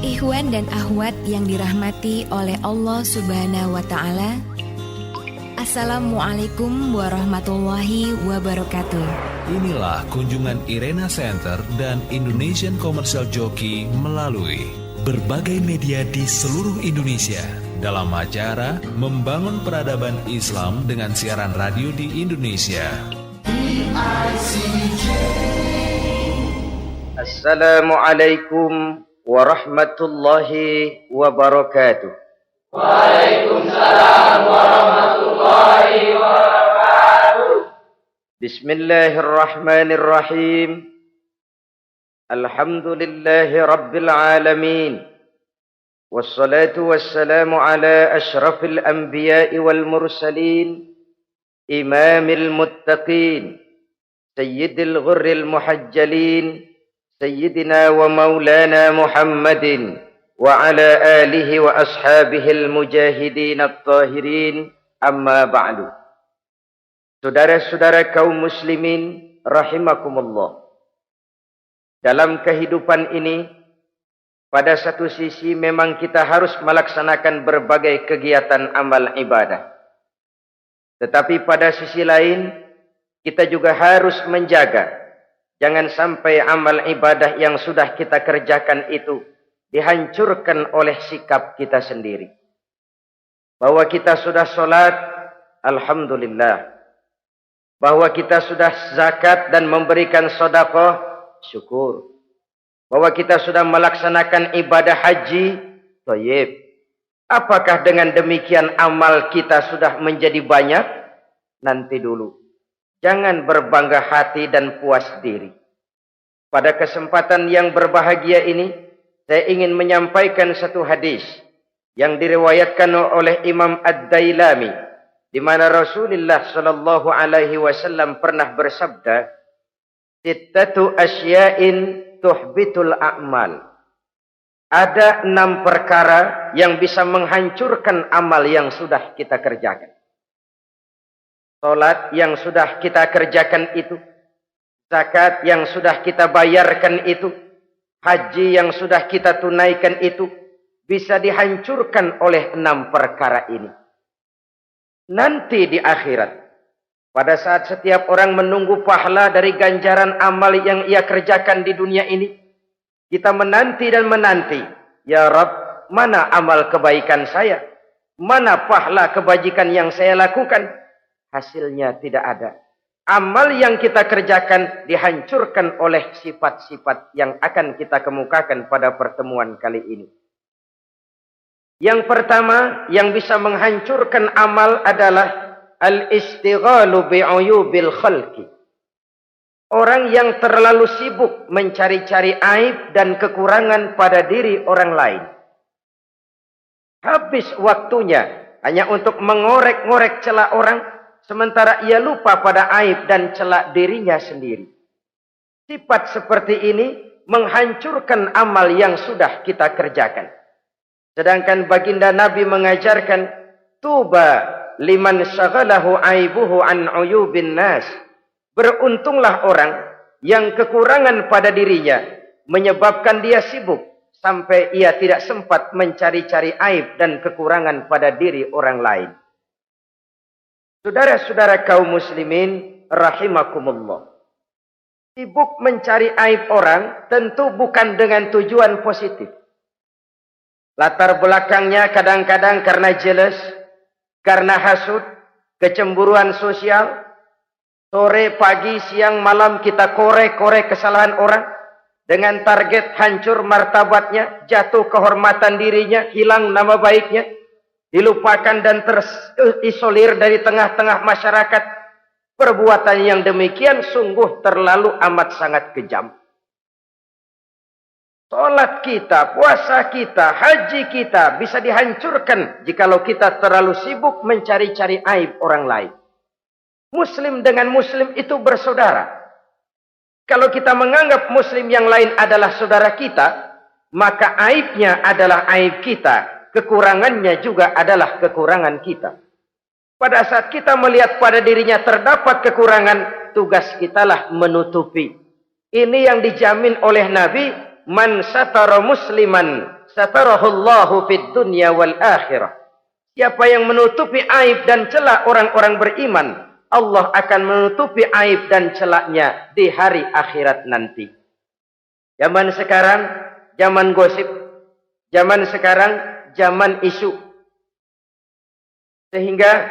Ikhwan dan akhwat yang dirahmati oleh Allah Subhanahu wa Ta'ala, Assalamualaikum warahmatullahi wabarakatuh. Inilah kunjungan Irena Center dan Indonesian Commercial Jockey melalui berbagai media di seluruh Indonesia dalam acara Membangun Peradaban Islam dengan siaran radio di Indonesia. Assalamualaikum warahmatullahi wabarakatuh. Waalaikumsalam warahmatullahi wabarakatuh. Bismillahirrahmanirrahim. Alhamdulillahi rabbil alamin. Wassalatu wassalamu ala ashrafil anbiya'i wal mursalin, imamil muttaqin, sayyidil ghurril muhajjalin, Sayyidina wa maulana Muhammadin wa ala alihi wa ashabihil mujahidin at-tahirin, amma ba'du. Saudara-saudara kaum muslimin rahimakumullah. Dalam kehidupan ini, pada satu sisi memang kita harus melaksanakan berbagai kegiatan amal ibadah. Tetapi pada sisi lain, kita juga harus menjaga jangan sampai amal ibadah yang sudah kita kerjakan itu dihancurkan oleh sikap kita sendiri. Bahwa kita sudah sholat, alhamdulillah. Bahwa kita sudah zakat dan memberikan sedekah, syukur. Bahwa kita sudah melaksanakan ibadah haji, thayyib. Apakah dengan demikian amal kita sudah menjadi banyak? Nanti dulu. Jangan berbangga hati dan puas diri. Pada kesempatan yang berbahagia ini, saya ingin menyampaikan satu hadis yang diriwayatkan oleh Imam Ad-Dailami, di mana Rasulullah sallallahu alaihi wasallam pernah bersabda, "Sittatu asya'in tuhbitul a'mal." Ada 6 perkara yang bisa menghancurkan amal yang sudah kita kerjakan. Salat yang sudah kita kerjakan itu, zakat yang sudah kita bayarkan itu, haji yang sudah kita tunaikan itu, bisa dihancurkan oleh 6 perkara ini. Nanti di akhirat, pada saat setiap orang menunggu pahala dari ganjaran amal yang ia kerjakan di dunia ini, kita menanti dan menanti, ya Rabb, mana amal kebaikan saya? Mana pahala kebajikan yang saya lakukan? Hasilnya tidak ada. Amal yang kita kerjakan dihancurkan oleh sifat-sifat yang akan kita kemukakan pada pertemuan kali ini. Yang pertama yang bisa menghancurkan amal adalah al-istighalu bi'uyubil khalqi. Orang yang terlalu sibuk mencari-cari aib dan kekurangan pada diri orang lain. Habis waktunya hanya untuk mengorek-ngorek celah orang, sementara ia lupa pada aib dan celak dirinya sendiri. Sifat seperti ini menghancurkan amal yang sudah kita kerjakan. Sedangkan baginda Nabi mengajarkan, tuba liman syaghalahu aibuhu an uyubin nas. Beruntunglah orang yang kekurangan pada dirinya menyebabkan dia sibuk sampai ia tidak sempat mencari-cari aib dan kekurangan pada diri orang lain. Saudara-saudara kaum muslimin rahimakumullah. Sibuk mencari aib orang tentu bukan dengan tujuan positif. Latar belakangnya kadang-kadang karena jealous, karena hasud, kecemburuan sosial. Sore, pagi, siang, malam kita korek-korek kesalahan orang dengan target hancur martabatnya, jatuh kehormatan dirinya, hilang nama baiknya, dilupakan dan terisolir dari tengah-tengah masyarakat. Perbuatan yang demikian sungguh terlalu amat sangat kejam. Salat kita, puasa kita, haji kita bisa dihancurkan jikalau kita terlalu sibuk mencari-cari aib orang lain. Muslim dengan muslim itu bersaudara. Kalau kita menganggap muslim yang lain adalah saudara kita, maka aibnya adalah aib kita. Kekurangannya juga adalah kekurangan kita. Pada saat kita melihat pada dirinya terdapat kekurangan, tugas kitalah menutupi. Ini yang dijamin oleh Nabi, man satara musliman satarahullahu fid dunya wal akhirah. Siapa yang menutupi aib dan celah orang-orang beriman, Allah akan menutupi aib dan celaknya di hari akhirat nanti. Zaman sekarang, zaman gosip. Zaman sekarang, zaman isu. Sehingga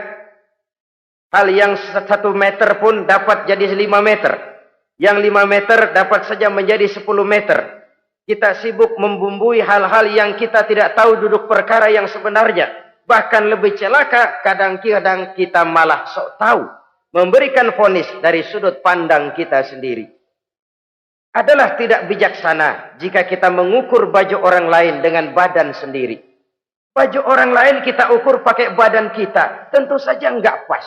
hal yang 1 meter pun dapat jadi 5 meter. Yang 5 meter dapat saja menjadi 10 meter. Kita sibuk membumbui hal-hal yang kita tidak tahu duduk perkara yang sebenarnya. Bahkan lebih celaka, kadang-kadang kita malah sok tahu. Memberikan vonis dari sudut pandang kita sendiri. Adalah tidak bijaksana jika kita mengukur baju orang lain dengan badan sendiri. Baju orang lain kita ukur pakai badan kita. Tentu saja enggak pas.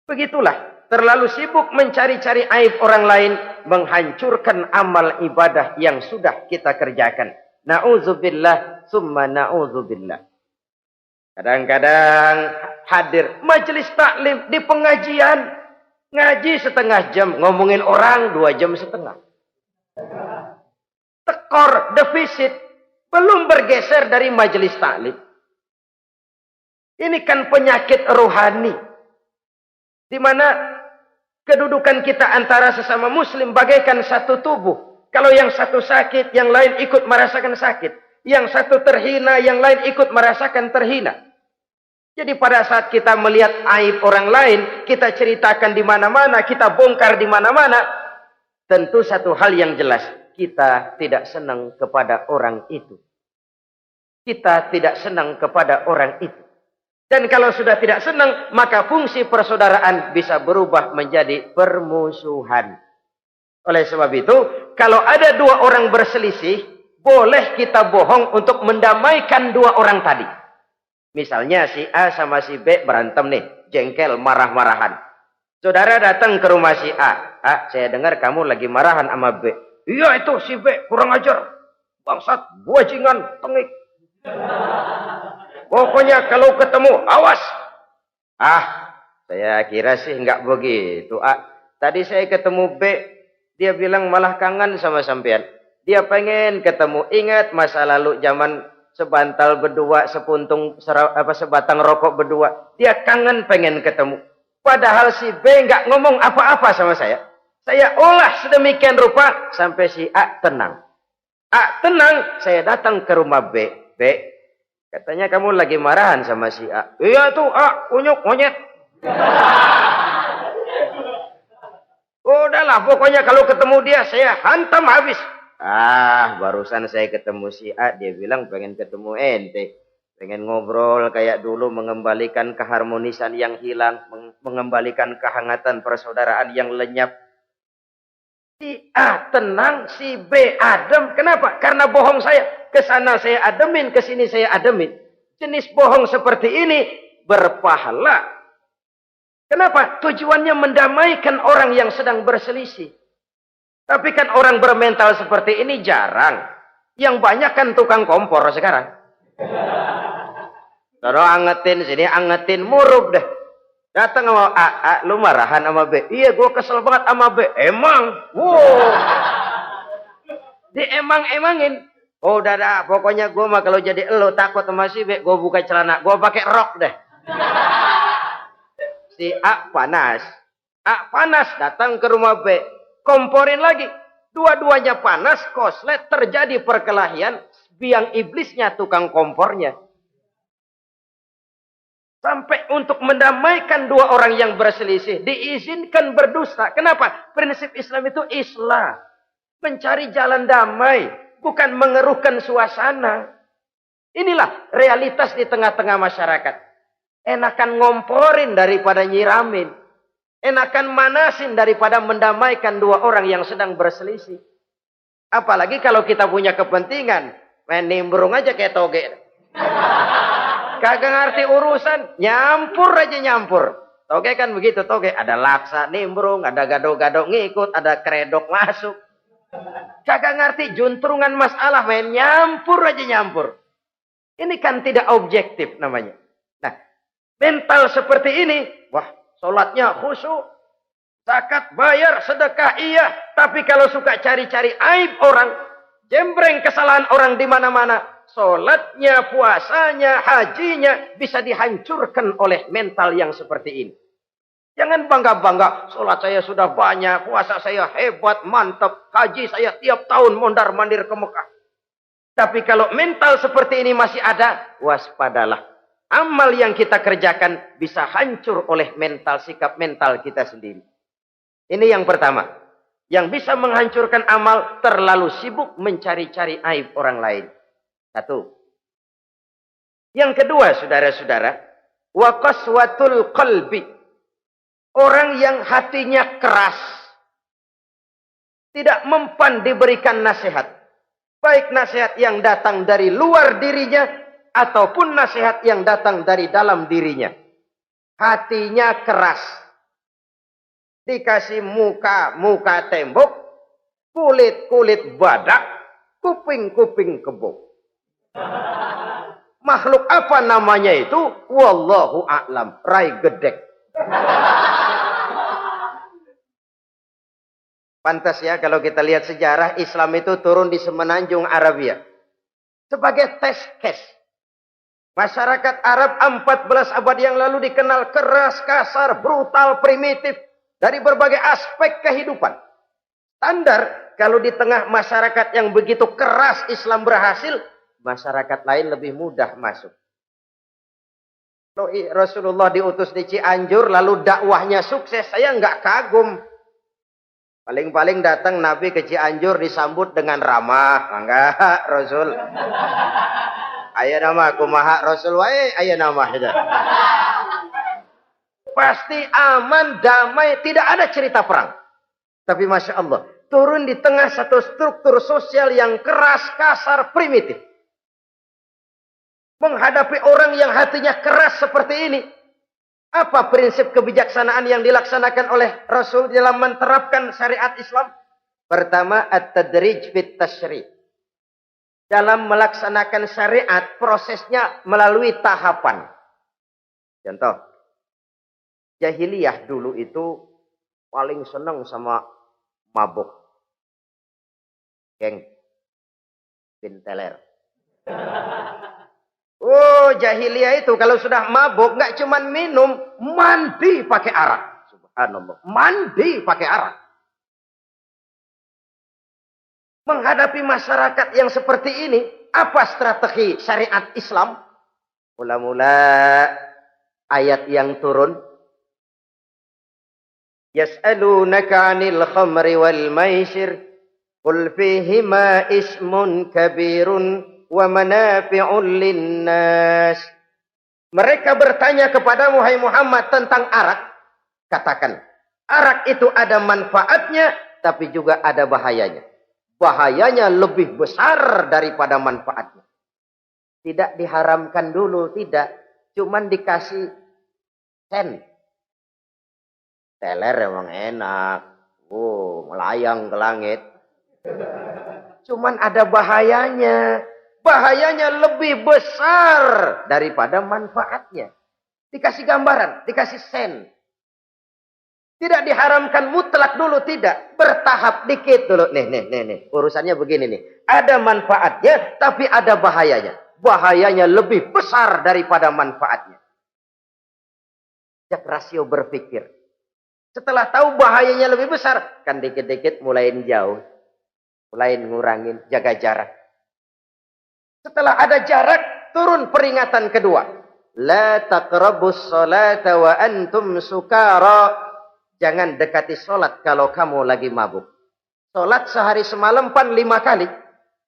Begitulah. Terlalu sibuk mencari-cari aib orang lain. Menghancurkan amal ibadah yang sudah kita kerjakan. Na'udzubillah summa na'udzubillah. Kadang-kadang hadir majelis taklim di pengajian. Ngaji setengah jam. Ngomongin orang 2 jam setengah. Tekor, defisit. Belum bergeser dari majelis taklim. Ini kan penyakit rohani. Di mana kedudukan kita antara sesama muslim bagaikan satu tubuh. Kalau yang satu sakit, yang lain ikut merasakan sakit. Yang satu terhina, yang lain ikut merasakan terhina. Jadi pada saat kita melihat aib orang lain, kita ceritakan di mana-mana, kita bongkar di mana-mana, tentu satu hal yang jelas, kita tidak senang kepada orang itu. Kita tidak senang kepada orang itu. Dan kalau sudah tidak senang, maka fungsi persaudaraan bisa berubah menjadi permusuhan. Oleh sebab itu, kalau ada 2 orang berselisih, boleh kita bohong untuk mendamaikan 2 orang tadi. Misalnya si A sama si B berantem nih, jengkel, marah-marahan. Saudara datang ke rumah si A. A, saya dengar kamu lagi marahan sama B. Iya itu si B, kurang ajar. Bangsat, bajingan, tengik. Pokoknya kalau ketemu, awas. Ah, saya kira sih enggak begitu. A, tadi saya ketemu B, dia bilang malah kangen sama sampean. Dia pengen ketemu. Ingat masa lalu zaman sebantal berdua, sebatang rokok berdua. Dia kangen pengen ketemu. Padahal si B nggak ngomong apa-apa sama saya. Saya olah sedemikian rupa sampai si A tenang. A tenang, saya datang ke rumah B. B, katanya kamu lagi marahan sama si A. Iya tuh A, kunyuk monyet. Udahlah, pokoknya kalau ketemu dia saya hantam habis. Ah, barusan saya ketemu si A, dia bilang pengen ketemu ente. Pengen ngobrol kayak dulu, mengembalikan keharmonisan yang hilang, mengembalikan kehangatan persaudaraan yang lenyap. Si A tenang, si B adem. Kenapa? Karena bohong saya. Kesana saya ademin, kesini saya ademin. Jenis bohong seperti ini berpahala. Kenapa? Tujuannya mendamaikan orang yang sedang berselisih. Tapi kan orang bermental seperti ini jarang. Yang banyak kan tukang kompor sekarang. Kalau angetin sini, angetin, murub deh. Datang sama A, lu marahan sama B. Iya, gue kesel banget sama B. Emang? Wow. Diemang-emangin. Oh, udah, pokoknya gue mah kalau jadi elu takut sama si B, gue buka celana, gue pakai rok deh. Si A panas. A panas, datang ke rumah B. Komporin lagi. Dua-duanya panas, koslet, terjadi perkelahian. Biang iblisnya tukang kompornya. Sampai untuk mendamaikan 2 orang yang berselisih. Diizinkan berdusta. Kenapa? Prinsip Islam itu islah. Mencari jalan damai. Bukan mengeruhkan suasana. Inilah realitas di tengah-tengah masyarakat. Enakan ngomporin daripada nyiramin. Enakan manasin daripada mendamaikan 2 orang yang sedang berselisih. Apalagi kalau kita punya kepentingan. Main nimbrung aja kayak toge. Kagak ngerti urusan. Nyampur aja nyampur. Toge kan begitu toge. Ada laksa nimbrung. Ada gado-gado ngikut. Ada kredok masuk. Kagak ngerti juntrungan masalah. Main nyampur aja nyampur. Ini kan tidak objektif namanya. Nah, mental seperti ini. Wah, sholatnya khusyuk. Zakat bayar, sedekah iya. Tapi kalau suka cari-cari aib orang. Jembreng kesalahan orang di mana-mana. Sholatnya, puasanya, hajinya bisa dihancurkan oleh mental yang seperti ini. Jangan bangga-bangga, sholat saya sudah banyak, puasa saya hebat, mantap, haji saya tiap tahun mondar-mandir ke Mekah. Tapi kalau mental seperti ini masih ada, waspadalah. Amal yang kita kerjakan bisa hancur oleh mental, sikap mental kita sendiri. Ini yang pertama. Yang bisa menghancurkan amal, terlalu sibuk mencari-cari aib orang lain. Satu. Yang kedua, saudara-saudara, wa qaswatul qalbi. Orang yang hatinya keras, tidak mempan diberikan nasihat. Baik nasihat yang datang dari luar dirinya, ataupun nasihat yang datang dari dalam dirinya. Hatinya keras. Dikasih muka tembok, kulit badak, kuping kebo. Makhluk apa namanya itu? Wallahu a'lam. Rai gedek. Pantas ya kalau kita lihat sejarah, Islam itu turun di semenanjung Arabia. Sebagai test case. Masyarakat Arab 14 abad yang lalu dikenal keras, kasar, brutal, primitif. Dari berbagai aspek kehidupan. Standar, kalau di tengah masyarakat yang begitu keras Islam berhasil, masyarakat lain lebih mudah masuk. Rasulullah diutus di Cianjur, lalu dakwahnya sukses, saya nggak kagum. Paling-paling datang Nabi ke Cianjur disambut dengan ramah. Enggak, Rasul. Ayo nama kumaha Rasul wae, ayo nama. Pasti aman, damai, tidak ada cerita perang. Tapi Masya Allah, turun di tengah satu struktur sosial yang keras, kasar, primitif. Menghadapi orang yang hatinya keras seperti ini. Apa prinsip kebijaksanaan yang dilaksanakan oleh Rasul dalam menerapkan syariat Islam? Pertama, at-tadrij fit tasyri'. Dalam melaksanakan syariat, prosesnya melalui tahapan. Contoh. Jahiliyah dulu itu paling senang sama mabuk. Geng. Binteler. Oh, jahiliyah itu kalau sudah mabuk, nggak cuma minum, mandi pakai arak. Subhanallah. Mandi pakai arak. Menghadapi masyarakat yang seperti ini, apa strategi syariat Islam? Mula-mula ayat yang turun. Yas'alunaka 'anil khamri wal maisir qul fihima ismun kabirun wa manafi'un linnas. Mereka bertanya kepada Muhammad tentang arak. Katakan, arak itu ada manfaatnya tapi juga ada bahayanya. Bahayanya lebih besar daripada manfaatnya. Tidak diharamkan dulu, tidak. Cuman dikasih sen. Teler emang enak. Melayang ke langit. Cuman ada bahayanya. Bahayanya lebih besar daripada manfaatnya. Dikasih gambaran, dikasih sen. Tidak diharamkan mutlak dulu, tidak. Bertahap dikit dulu. Nih. Urusannya begini nih. Ada manfaatnya, tapi ada bahayanya. Bahayanya lebih besar daripada manfaatnya. Jak rasio berpikir. Setelah tahu bahayanya lebih besar, kan dikit-dikit mulain jauh. Mulain ngurangin, jaga jarak. Setelah ada jarak, turun peringatan kedua. La taqrabus salata wa antum sukara. Jangan dekati solat kalau kamu lagi mabuk. Solat sehari semalam 5 kali.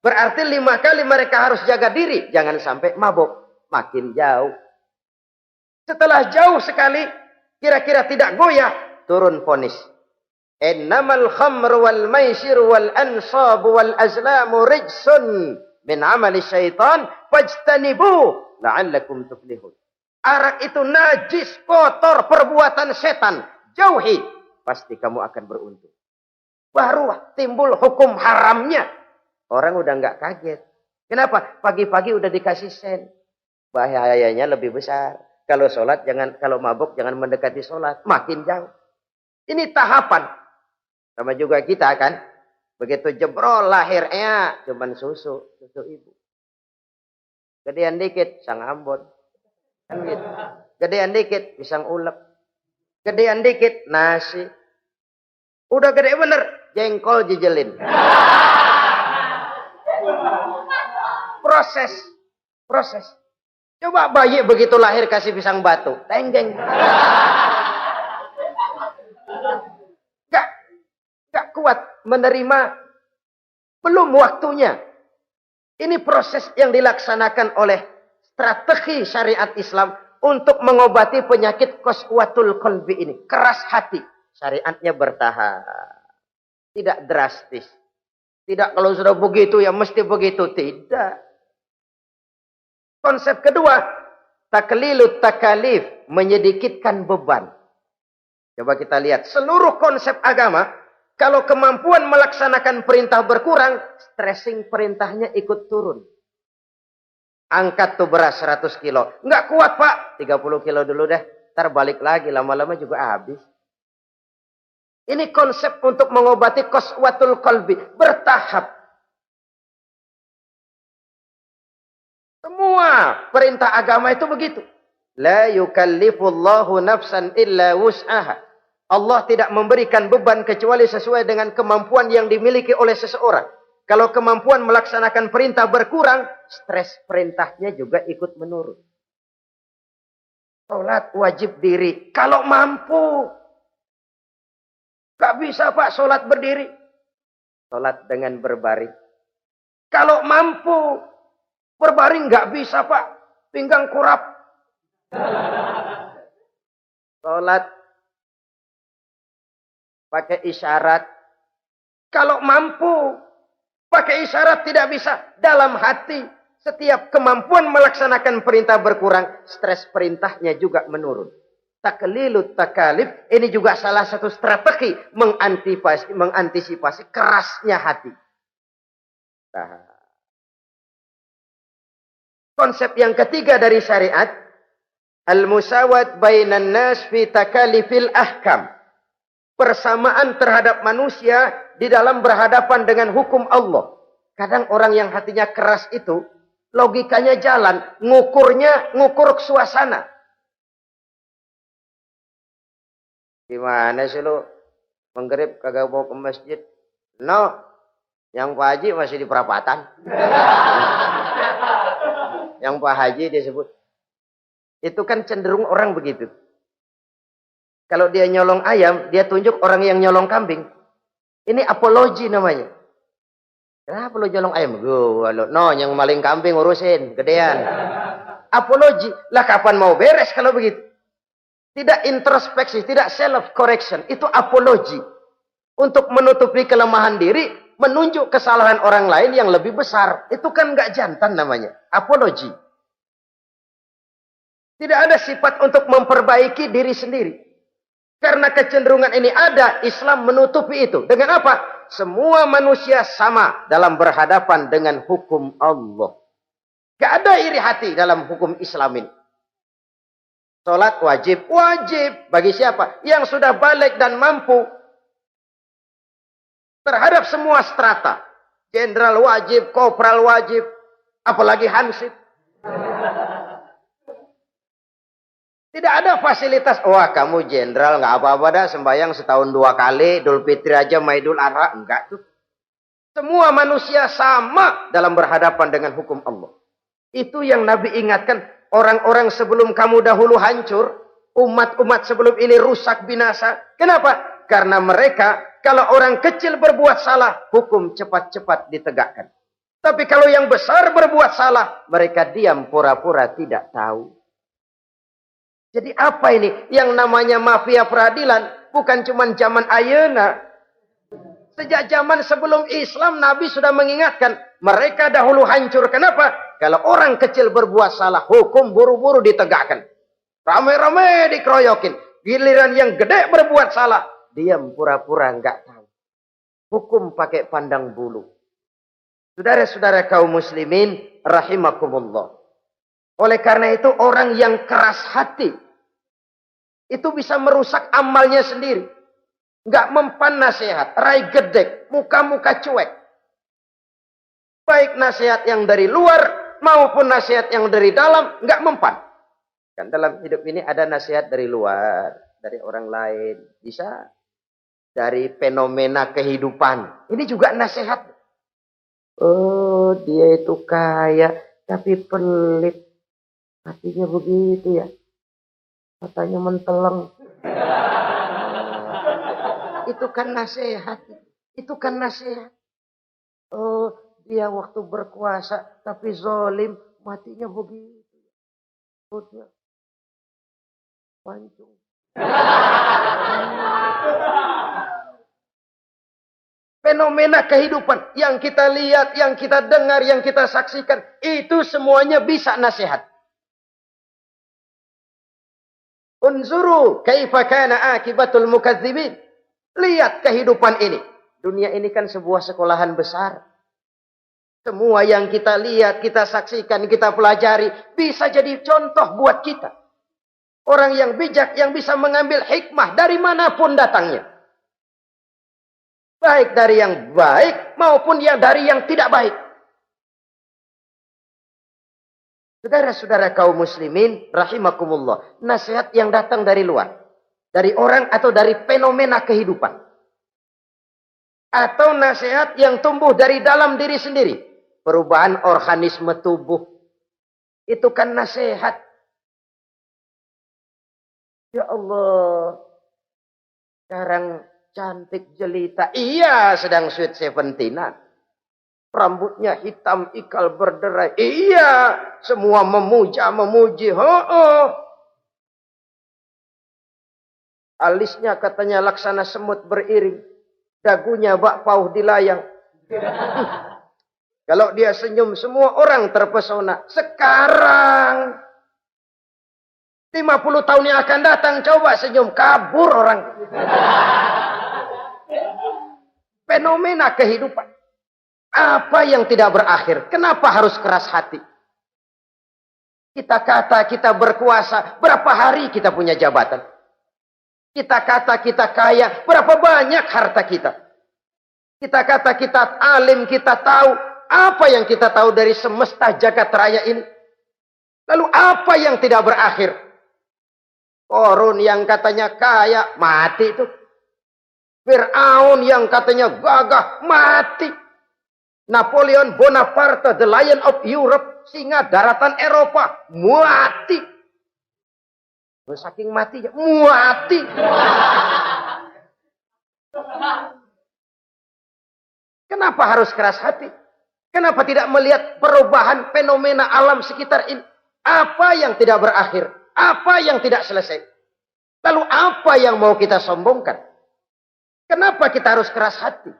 Berarti 5 kali mereka harus jaga diri. Jangan sampai mabuk. Makin jauh. Setelah jauh sekali, kira-kira tidak goyah. Turun vonis. Innamal khamru wal maisir wal ansabu wal azlamu rijsun min amali syaitan fajtanibu la'allakum tuflihun. Arak itu najis, kotor, perbuatan setan. Jauhi, pasti kamu akan beruntung. Baru timbul hukum haramnya. Orang udah nggak kaget. Kenapa? Pagi-pagi udah dikasih sen. Bahayanya lebih besar. Kalau sholat jangan, kalau mabuk jangan mendekati sholat. Makin jauh. Ini tahapan. Sama juga kita kan. Begitu jebrol lahirnya cuman susu ibu. Gedean dikit sang Ambon. Kan gitu. Gedean dikit pisang ulek. Gedean dikit nasi. Udah gede bener jengkol jijelin. Proses. Coba bayi begitu lahir kasih pisang batu, tenggeng. Gak kuat menerima, belum waktunya. Ini proses yang dilaksanakan oleh strategi syariat Islam untuk mengobati penyakit qaswatul qalbi ini. Keras hati. Syariatnya bertahap. Tidak drastis. Tidak kalau sudah begitu ya mesti begitu. Tidak. Konsep kedua, taklilut takalif, menyedikitkan beban. Coba kita lihat, seluruh konsep agama, kalau kemampuan melaksanakan perintah berkurang, stressing perintahnya ikut turun. Angkat tuh beras 100 kilo. Nggak kuat pak, 30 kilo dulu deh. Ntar balik lagi, lama-lama juga habis. Ini konsep untuk mengobati qaswatul qalbi. Bertahap. Semua perintah agama itu begitu. La yukallifullahu nafsan illa wus'aha. Allah tidak memberikan beban kecuali sesuai dengan kemampuan yang dimiliki oleh seseorang. Kalau kemampuan melaksanakan perintah berkurang, stres perintahnya juga ikut menurun. Salat wajib diri. Kalau mampu. Gak bisa pak salat berdiri. Salat dengan berbaring. Kalau mampu. Berbaring gak bisa pak. Pinggang kurap. Salat pakai isyarat. Kalau mampu pakai isyarat tidak bisa. Dalam hati setiap kemampuan melaksanakan perintah berkurang, stres perintahnya juga menurun. Taklilut takalif ini juga salah satu strategi mengantisipasi kerasnya hati. Nah, konsep yang ketiga dari syariat, al-musawat bainan nas fi takalifil ahkam. Persamaan terhadap manusia di dalam berhadapan dengan hukum Allah. Kadang orang yang hatinya keras itu, logikanya jalan, ngukur suasana. Gimana sih lu? Menggrib kagak mau ke masjid? No, yang Pak Haji masih di perapatan. Yang Pak Haji disebut. Itu kan cenderung orang begitu. Kalau dia nyolong ayam, dia tunjuk orang yang nyolong kambing. Ini apologi namanya. Kenapa lo nyolong ayam? No, yang maling kambing urusin, gedean. Apologi. Lah kapan mau beres kalau begitu? Tidak introspeksi, tidak self correction. Itu apologi. Untuk menutupi kelemahan diri, menunjuk kesalahan orang lain yang lebih besar. Itu kan nggak jantan namanya. Apologi. Tidak ada sifat untuk memperbaiki diri sendiri. Karena kecenderungan ini ada, Islam menutupi itu. Dengan apa? Semua manusia sama dalam berhadapan dengan hukum Allah. Gak ada iri hati dalam hukum Islam ini. Salat wajib. Wajib. Bagi siapa? Yang sudah balik dan mampu. Terhadap semua strata. Jenderal wajib, kopral wajib. Apalagi hansip. Tidak ada fasilitas. Wah kamu jenderal nggak apa-apa dah sembahyang setahun 2 kali. Idul Fitri aja Maidul Adha. Enggak tuh. Semua manusia sama dalam berhadapan dengan hukum Allah. Itu yang Nabi ingatkan. Orang-orang sebelum kamu dahulu hancur. Umat-umat sebelum ini rusak binasa. Kenapa? Karena mereka kalau orang kecil berbuat salah. Hukum cepat-cepat ditegakkan. Tapi kalau yang besar berbuat salah. Mereka diam pura-pura tidak tahu. Jadi apa ini? Yang namanya mafia peradilan bukan cuma zaman ayeuna. Sejak zaman sebelum Islam Nabi sudah mengingatkan. Mereka dahulu hancur. Kenapa? Kalau orang kecil berbuat salah, hukum buru-buru ditegakkan. Rame-rame dikeroyokin. Giliran yang gede berbuat salah, diam pura-pura enggak tahu. Hukum pakai pandang bulu. Saudara-saudara kaum muslimin rahimakumullah. Oleh karena itu orang yang keras hati itu bisa merusak amalnya sendiri. Nggak mempan nasihat, rai gedek, muka-muka cuek. Baik nasihat yang dari luar maupun nasihat yang dari dalam, nggak mempan. Kan dalam hidup ini ada nasihat dari luar, dari orang lain, bisa dari fenomena kehidupan. Ini juga nasihat. Oh, dia itu kaya tapi pelit. Hatinya begitu ya. Katanya menteleng. Itu kan nasihat. Itu kan nasihat. Oh, dia waktu berkuasa tapi zolim, matinya begitu. Perutnya pancung. Fenomena kehidupan yang kita lihat, yang kita dengar, yang kita saksikan, itu semuanya bisa nasihat. Unzuru kaifa kana akibatul mukadzibin. Lihat kehidupan ini. Dunia ini kan sebuah sekolahan besar. Semua yang kita lihat, kita saksikan, kita pelajari, bisa jadi contoh buat kita. Orang yang bijak, yang bisa mengambil hikmah dari manapun datangnya. Baik dari yang baik, maupun yang dari yang tidak baik. Saudara-saudara kaum muslimin, rahimakumullah. Nasihat yang datang dari luar. Dari orang atau dari fenomena kehidupan. Atau nasihat yang tumbuh dari dalam diri sendiri. Perubahan organisme tubuh. Itu kan nasihat. Ya Allah. Sekarang cantik jelita. Iya, sedang sweet 17-an. Rambutnya hitam, ikal berderai. Iya, semua memuja, memuji. Alisnya katanya laksana semut beriring. Dagunya bak pauh dilayang. Kalau dia senyum, semua orang terpesona. Sekarang 50 tahun yang akan datang, coba senyum, kabur orang. Fenomena kehidupan. Apa yang tidak berakhir? Kenapa harus keras hati? Kita kata kita berkuasa, berapa hari kita punya jabatan? Kita kata kita kaya, berapa banyak harta kita? Kita kata kita alim, kita tahu. Apa yang kita tahu dari semesta jagat raya ini? Lalu apa yang tidak berakhir? Korun yang katanya kaya, mati itu. Fir'aun yang katanya gagah, mati. Napoleon Bonaparte, the Lion of Europe, singa daratan Eropa, mati. Saking matinya, mati. Kenapa harus keras hati? Kenapa tidak melihat perubahan fenomena alam sekitar ini? Apa yang tidak berakhir? Apa yang tidak selesai? Lalu apa yang mau kita sombongkan? Kenapa kita harus keras hati?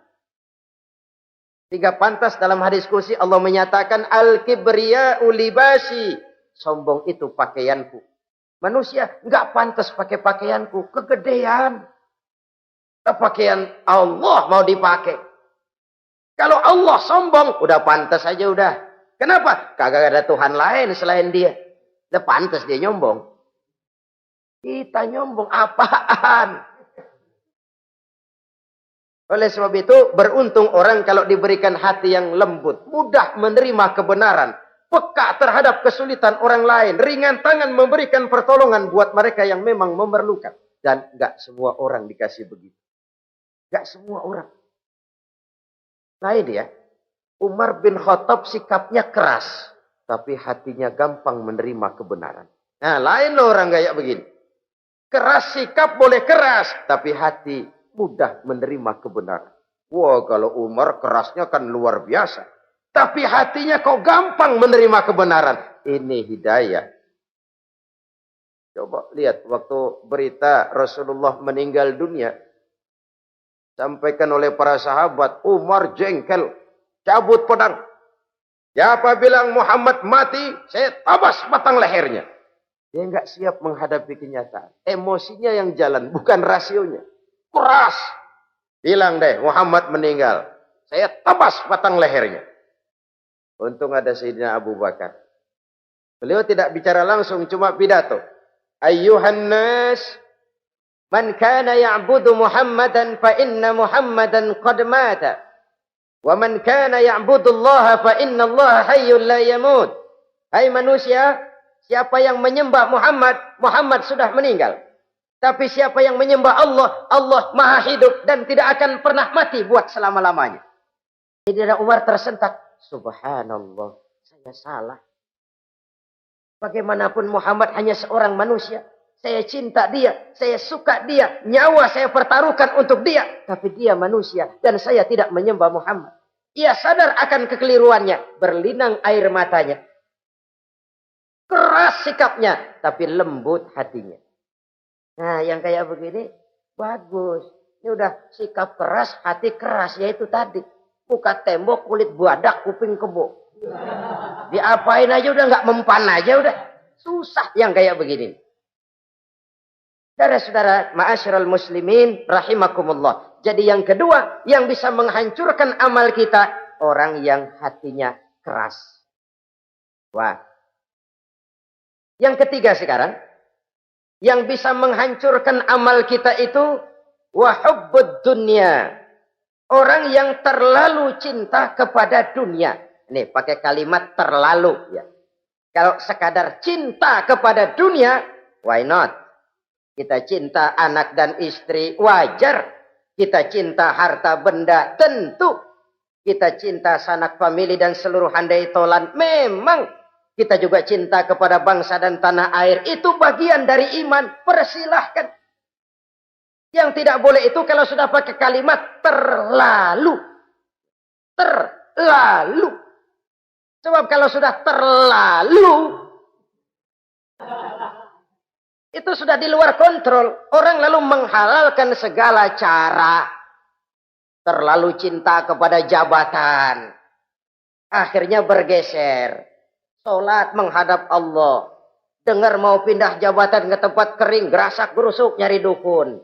Sehingga pantas dalam hadis kursi Allah menyatakan al-kibriya'u libasi. Sombong itu pakaianku. Manusia nggak pantas pakai pakaianku, kegedean. Pakaian Allah mau dipakai. Kalau Allah sombong, udah pantas aja udah. Kenapa? Kagak ada Tuhan lain selain dia. Udah pantas dia nyombong. Kita nyombong apaan? Oleh sebab itu, beruntung orang kalau diberikan hati yang lembut, mudah menerima kebenaran, peka terhadap kesulitan orang lain, ringan tangan memberikan pertolongan buat mereka yang memang memerlukan. Dan gak semua orang dikasih begitu. Gak semua orang. Nah ini ya, Umar bin Khattab sikapnya keras, tapi hatinya gampang menerima kebenaran. Nah lain loh orang kayak begini. Keras sikap boleh keras, tapi hati mudah menerima kebenaran. Wah, kalau Umar kerasnya kan luar biasa. Tapi hatinya kok gampang menerima kebenaran. Ini hidayah. Coba lihat waktu berita Rasulullah meninggal dunia. Sampaikan oleh para sahabat, Umar jengkel, cabut pedang. Siapa bilang Muhammad mati, saya tabas batang lehernya. Dia nggak siap menghadapi kenyataan. Emosinya yang jalan, bukan rasionya. Keras. Bilang deh, Muhammad meninggal. Saya tabas batang lehernya. Untung ada Sayyidina Abu Bakar. Beliau tidak bicara langsung, cuma pidato. Ayyuhan nas, Man kana ya'budu Muhammadan fa inna Muhammadan qad mata. Wa man kana ya'budu Allah fa inna Allah hayyul la yamut. Hai manusia, siapa yang menyembah Muhammad, Muhammad sudah meninggal. Tapi siapa yang menyembah Allah, Allah maha hidup dan tidak akan pernah mati buat selama-lamanya. Jadi Umar tersentak. Subhanallah, saya salah. Bagaimanapun Muhammad hanya seorang manusia. Saya cinta dia, saya suka dia, nyawa saya pertaruhkan untuk dia. Tapi dia manusia dan saya tidak menyembah Muhammad. Ia sadar akan kekeliruannya, berlinang air matanya. Keras sikapnya, tapi lembut hatinya. Nah, yang kayak begini, bagus. Ini udah sikap keras, hati keras, yaitu tadi. Muka tembok, kulit buadak, kuping kebo. Diapain aja udah nggak mempan aja udah. Susah yang kayak begini. Saudara-saudara, ma'asyiral muslimin rahimakumullah. Jadi yang kedua yang bisa menghancurkan amal kita, orang yang hatinya keras. Wah. Yang ketiga sekarang, yang bisa menghancurkan amal kita itu wa hubbud dunya. Orang yang terlalu cinta kepada dunia. Nih, pakai kalimat terlalu ya. Kalau sekadar cinta kepada dunia, why not? Kita cinta anak dan istri, wajar. Kita cinta harta benda, tentu. Kita cinta sanak famili dan seluruh handai tolan, memang. Kita juga cinta kepada bangsa dan tanah air. Itu bagian dari iman, persilahkan. Yang tidak boleh itu kalau sudah pakai kalimat terlalu. Terlalu. Sebab kalau sudah terlalu, itu sudah di luar kontrol. Orang lalu menghalalkan segala cara. Terlalu cinta kepada jabatan. Akhirnya bergeser. Sholat menghadap Allah. Dengar mau pindah jabatan ke tempat kering. Gerasak gerusuk nyari dukun.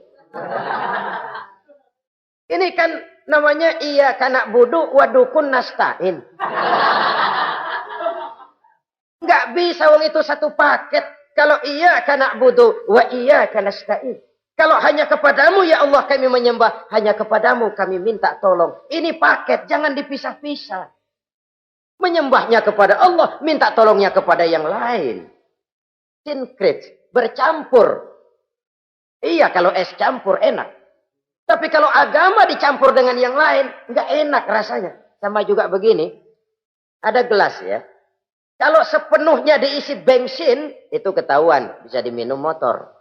Ini kan namanya iya kana budu wa dukun nasta'in. Nggak bisa wong itu satu paket. Kalau iya kana budu wa iya kana nasta'in. Kalau hanya kepadamu ya Allah kami menyembah, hanya kepadamu kami minta tolong. Ini paket, jangan dipisah-pisah. Menyembahnya kepada Allah, minta tolongnya kepada yang lain. Sinkret, bercampur. Iya, kalau es campur enak. Tapi kalau agama dicampur dengan yang lain, nggak enak rasanya. Sama juga begini, ada gelas ya. Kalau sepenuhnya diisi bensin, itu ketahuan, bisa diminum motor.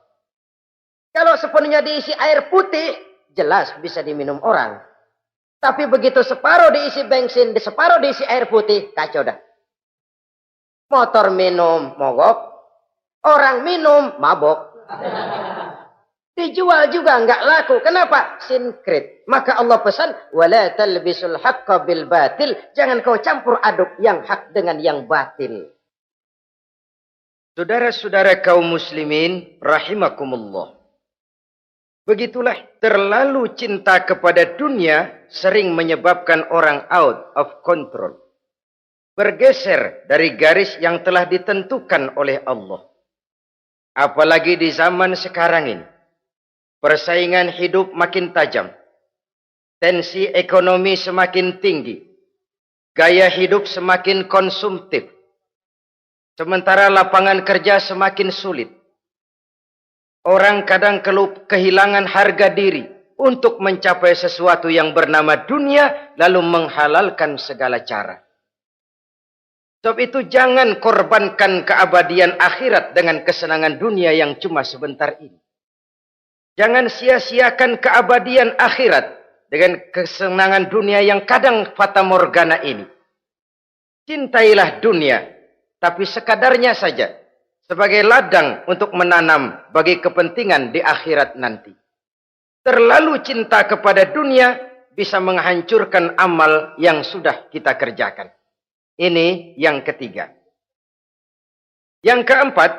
Kalau sepenuhnya diisi air putih, jelas bisa diminum orang. Tapi begitu separuh diisi bensin, separuh diisi air putih, kacau dah. Motor minum, mogok. Orang minum, mabok. Dijual juga nggak laku. Kenapa? Sinkret. Maka Allah pesan, wala talbisul haqqa bil batil. Jangan kau campur aduk yang hak dengan yang batil. Saudara-saudara kaum muslimin rahimakumullah. Begitulah terlalu cinta kepada dunia sering menyebabkan orang out of control. Bergeser dari garis yang telah ditentukan oleh Allah. Apalagi di zaman sekarang ini. Persaingan hidup makin tajam. Tensi ekonomi semakin tinggi. Gaya hidup semakin konsumtif. Sementara lapangan kerja semakin sulit. Orang kadang kehilangan harga diri untuk mencapai sesuatu yang bernama dunia, lalu menghalalkan segala cara. Sebab itu jangan korbankan keabadian akhirat dengan kesenangan dunia yang cuma sebentar ini. Jangan sia-siakan keabadian akhirat dengan kesenangan dunia yang kadang fata morgana ini. Cintailah dunia, tapi sekadarnya saja. Sebagai ladang untuk menanam bagi kepentingan di akhirat nanti. Terlalu cinta kepada dunia bisa menghancurkan amal yang sudah kita kerjakan. Ini yang ketiga. Yang keempat,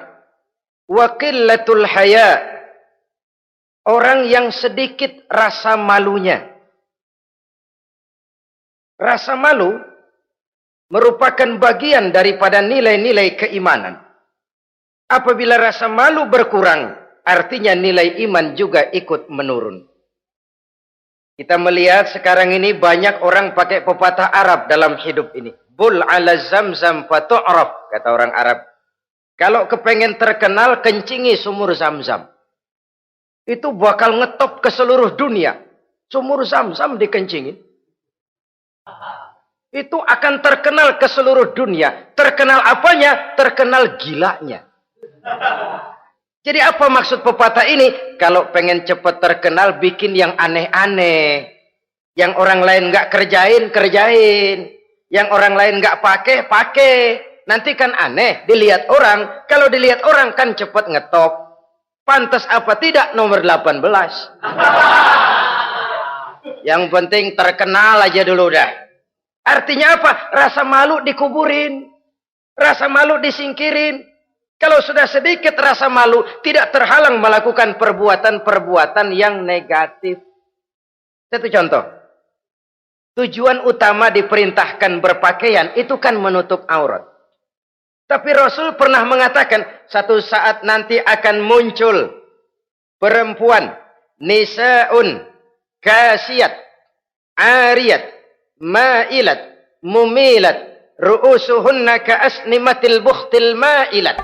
waqillatul haya. Orang yang sedikit rasa malunya. Rasa malu merupakan bagian daripada nilai-nilai keimanan. Apabila rasa malu berkurang, artinya nilai iman juga ikut menurun. Kita melihat sekarang ini banyak orang pakai pepatah Arab dalam hidup ini. Bul ala zamzam fatu'raf, kata orang Arab. Kalau kepengen terkenal, kencingi sumur Zamzam. Itu bakal ngetop ke seluruh dunia. Sumur Zamzam dikencingin. Itu akan terkenal ke seluruh dunia. Terkenal apanya? Terkenal gilanya. Jadi apa maksud pepatah ini? Kalau pengen cepat terkenal, bikin yang aneh-aneh. Yang orang lain nggak kerjain, kerjain. Yang orang lain nggak pakai, pakai. Nanti kan aneh, dilihat orang. Kalau dilihat orang kan cepat ngetop. Pantas apa tidak nomor 18. Yang penting terkenal aja dulu dah. Artinya apa? Rasa malu dikuburin. Rasa malu disingkirin. Kalau sudah sedikit rasa malu, tidak terhalang melakukan perbuatan-perbuatan yang negatif. Satu contoh. Tujuan utama diperintahkan berpakaian, itu kan menutup aurat. Tapi Rasul pernah mengatakan, satu saat nanti akan muncul perempuan, nisa'un, kasiyat, ariyat, ma'ilat, mumilat, ru'usuhunna ka'asnimatil bukhtil ma'ilat.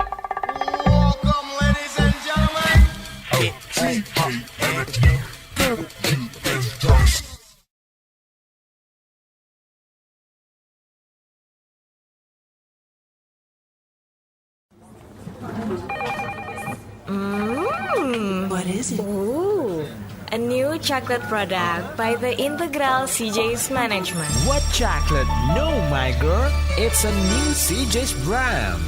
What is it? Ooh, a new chocolate product by the Integral CJ's Management. What chocolate? No, my girl. It's a new CJ's brand.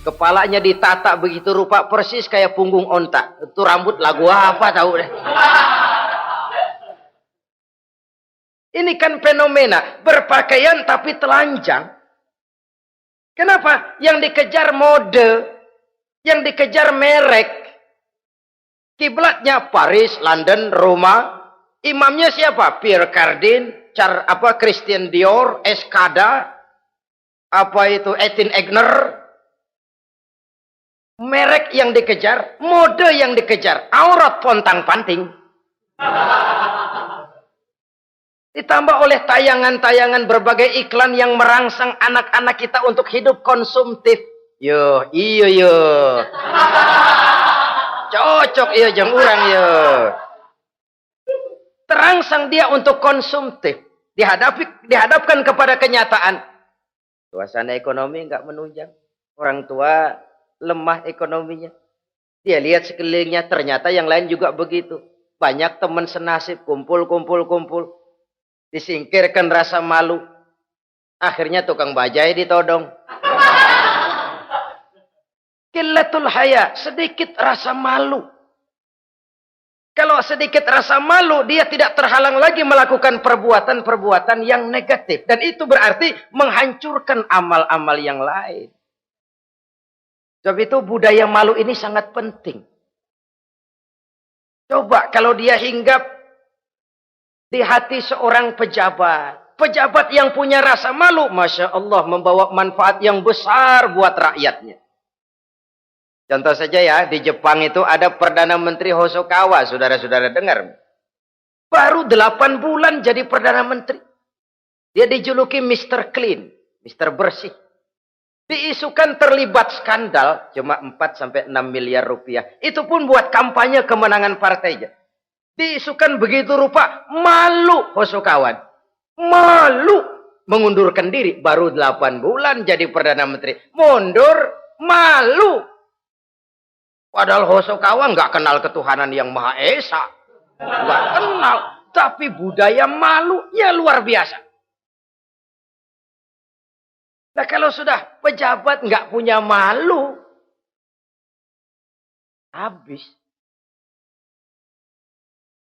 Kepalanya ditata begitu rupa persis kayak punggung onta. Itu rambut lagu apa tahu deh. Ini kan fenomena berpakaian tapi telanjang. Kenapa? Yang dikejar mode, yang dikejar merek. Kiblatnya Paris, London, Roma. Imamnya siapa? Pierre Cardin, Christian Dior, Escada, Etienne Egner. Merek yang dikejar, mode yang dikejar, aurat pontang-panting. Ditambah oleh tayangan-tayangan berbagai iklan yang merangsang anak-anak kita untuk hidup konsumtif. Iyo. Cocok iya jeng urang yo. Terangsang dia untuk konsumtif. Dihadapkan kepada kenyataan. Suasana ekonomi enggak menunjang. Orang tua lemah ekonominya. Dia lihat sekelilingnya, ternyata yang lain juga begitu. Banyak teman senasib, kumpul. Disingkirkan rasa malu. Akhirnya tukang bajai ditodong. Qillatul haya, sedikit rasa malu. Kalau sedikit rasa malu, dia tidak terhalang lagi melakukan perbuatan-perbuatan yang negatif. Dan itu berarti menghancurkan amal-amal yang lain. Sebab itu budaya malu ini sangat penting. Coba kalau dia hinggap di hati seorang pejabat. Pejabat yang punya rasa malu, Masya Allah, membawa manfaat yang besar buat rakyatnya. Contoh saja ya, di Jepang itu ada Perdana Menteri Hosokawa, saudara-saudara dengar. Baru 8 bulan jadi Perdana Menteri. Dia dijuluki Mr. Clean, Mr. Bersih. Diisukan terlibat skandal, cuma 4-6 miliar rupiah. Itu pun buat kampanye kemenangan partainya. Diisukan begitu rupa, malu Hosokawa. Malu mengundurkan diri, baru 8 bulan jadi Perdana Menteri. Mundur, malu. Padahal Hosokawa nggak kenal ketuhanan yang Maha Esa. Nggak kenal. Tapi budaya malunya luar biasa. Nah kalau sudah pejabat nggak punya malu. Habis.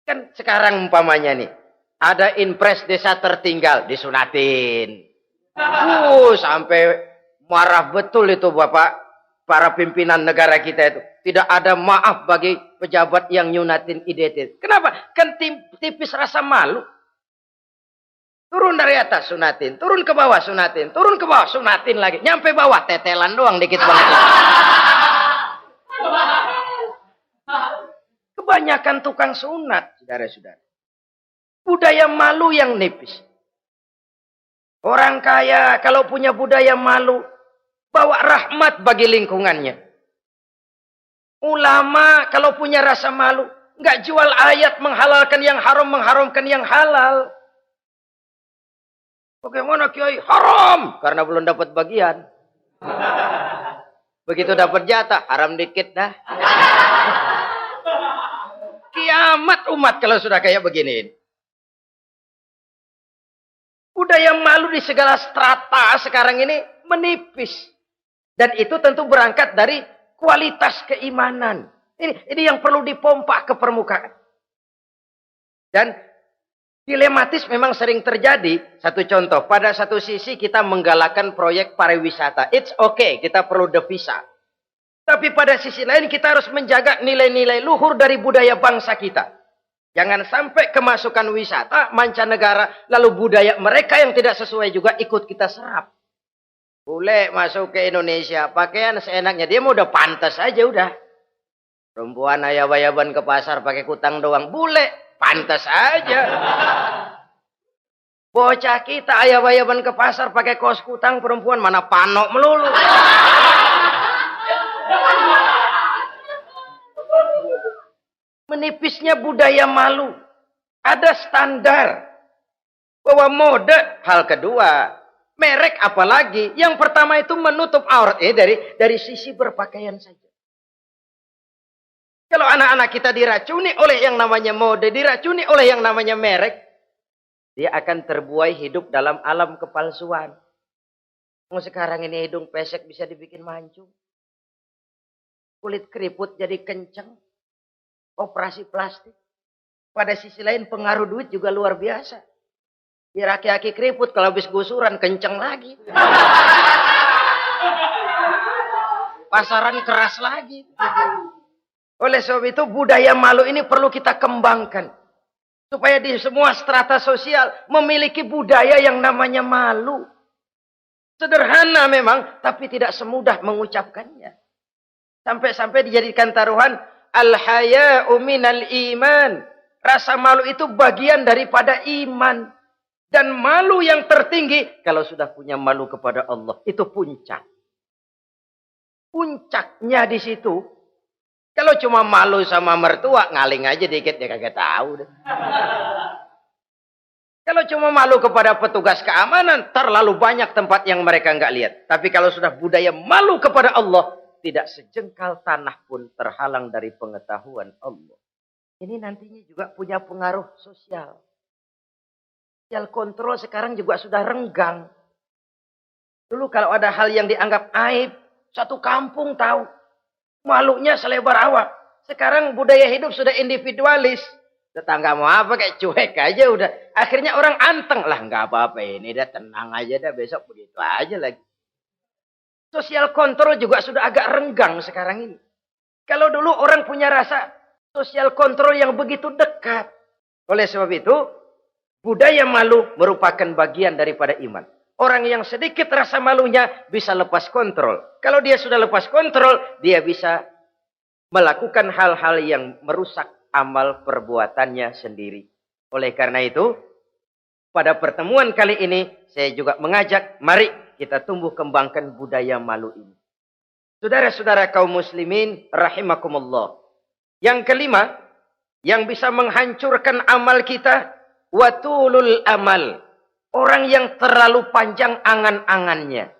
Kan sekarang umpamanya nih. Ada impres desa tertinggal. Disunatin. Sampai marah betul itu Bapak. Para pimpinan negara kita itu. Tidak ada maaf bagi pejabat yang nyunatin IDT. Kenapa? Kan tipis rasa malu. Turun dari atas sunatin. Turun ke bawah sunatin. Turun ke bawah sunatin lagi. Nyampe bawah tetelan doang dikit banget. Kebanyakan tukang sunat, saudara-saudara. Budaya malu yang nipis. Orang kaya kalau punya budaya malu, bawa rahmat bagi lingkungannya. Ulama kalau punya rasa malu, nggak jual ayat menghalalkan yang haram, mengharamkan yang halal. Bagaimana kiai? Haram karena belum dapat bagian. Begitu dapat jatah, haram dikit dah. Kiamat umat kalau sudah kayak begini. Budaya malu di segala strata sekarang ini menipis. Dan itu tentu berangkat dari kualitas keimanan. Ini yang perlu dipompa ke permukaan. Dan dilematis memang sering terjadi. Satu contoh, pada satu sisi kita menggalakkan proyek pariwisata. It's okay, kita perlu devisa. Tapi pada sisi lain kita harus menjaga nilai-nilai luhur dari budaya bangsa kita. Jangan sampai kemasukan wisata mancanegara, lalu budaya mereka yang tidak sesuai juga ikut kita serap. Boleh masuk ke Indonesia, pakaian seenaknya. Dia mau udah pantas aja udah. Perempuan ayab-ayaban ke pasar pakai kutang doang. Boleh, pantas aja. Bocah kita ayab-ayaban ke pasar pakai kaos kutang, perempuan mana panok melulu. Menipisnya budaya malu. Ada standar. Bahwa mode, hal kedua. Merek apalagi. Yang pertama itu menutup aurat. Dari sisi berpakaian saja. Kalau anak-anak kita diracuni oleh yang namanya mode, diracuni oleh yang namanya merek, dia akan terbuai hidup dalam alam kepalsuan. Sekarang ini hidung pesek bisa dibikin mancung. Kulit keriput jadi kenceng. Operasi plastik. Pada sisi lain pengaruh duit juga luar biasa. Di aki-aki keriput kalau habis gusuran kenceng lagi. Pasaran keras lagi. Oleh sebab itu budaya malu ini perlu kita kembangkan. Supaya di semua strata sosial memiliki budaya yang namanya malu. Sederhana memang, tapi tidak semudah mengucapkannya. Sampai-sampai dijadikan taruhan al-haya'u minal iman. Rasa malu itu bagian daripada iman. Dan malu yang tertinggi, kalau sudah punya malu kepada Allah, itu puncak. Puncaknya di situ. Kalau cuma malu sama mertua, ngaling aja dikit, dia kagak tahu deh. Kalau cuma malu kepada petugas keamanan, terlalu banyak tempat yang mereka nggak lihat. Tapi kalau sudah budaya malu kepada Allah, tidak sejengkal tanah pun terhalang dari pengetahuan Allah. Ini nantinya juga punya pengaruh sosial. Sosial kontrol sekarang juga sudah renggang. Dulu kalau ada hal yang dianggap aib, satu kampung tahu. Malunya selebar awak. Sekarang budaya hidup sudah individualis. Tetangga mau apa kayak cuek aja udah. Akhirnya orang anteng. Lah nggak apa-apa ini dah tenang aja dah besok begitu aja lagi. Sosial kontrol juga sudah agak renggang sekarang ini. Kalau dulu orang punya rasa sosial kontrol yang begitu dekat. Oleh sebab itu, budaya malu merupakan bagian daripada iman. Orang yang sedikit rasa malunya bisa lepas kontrol. Kalau dia sudah lepas kontrol, dia bisa melakukan hal-hal yang merusak amal perbuatannya sendiri. Oleh karena itu, pada pertemuan kali ini, saya juga mengajak, mari kita tumbuh kembangkan budaya malu ini. Saudara-saudara kaum muslimin, rahimakumullah. Yang kelima, yang bisa menghancurkan amal kita, watulul amal. Orang yang terlalu panjang angan-angannya.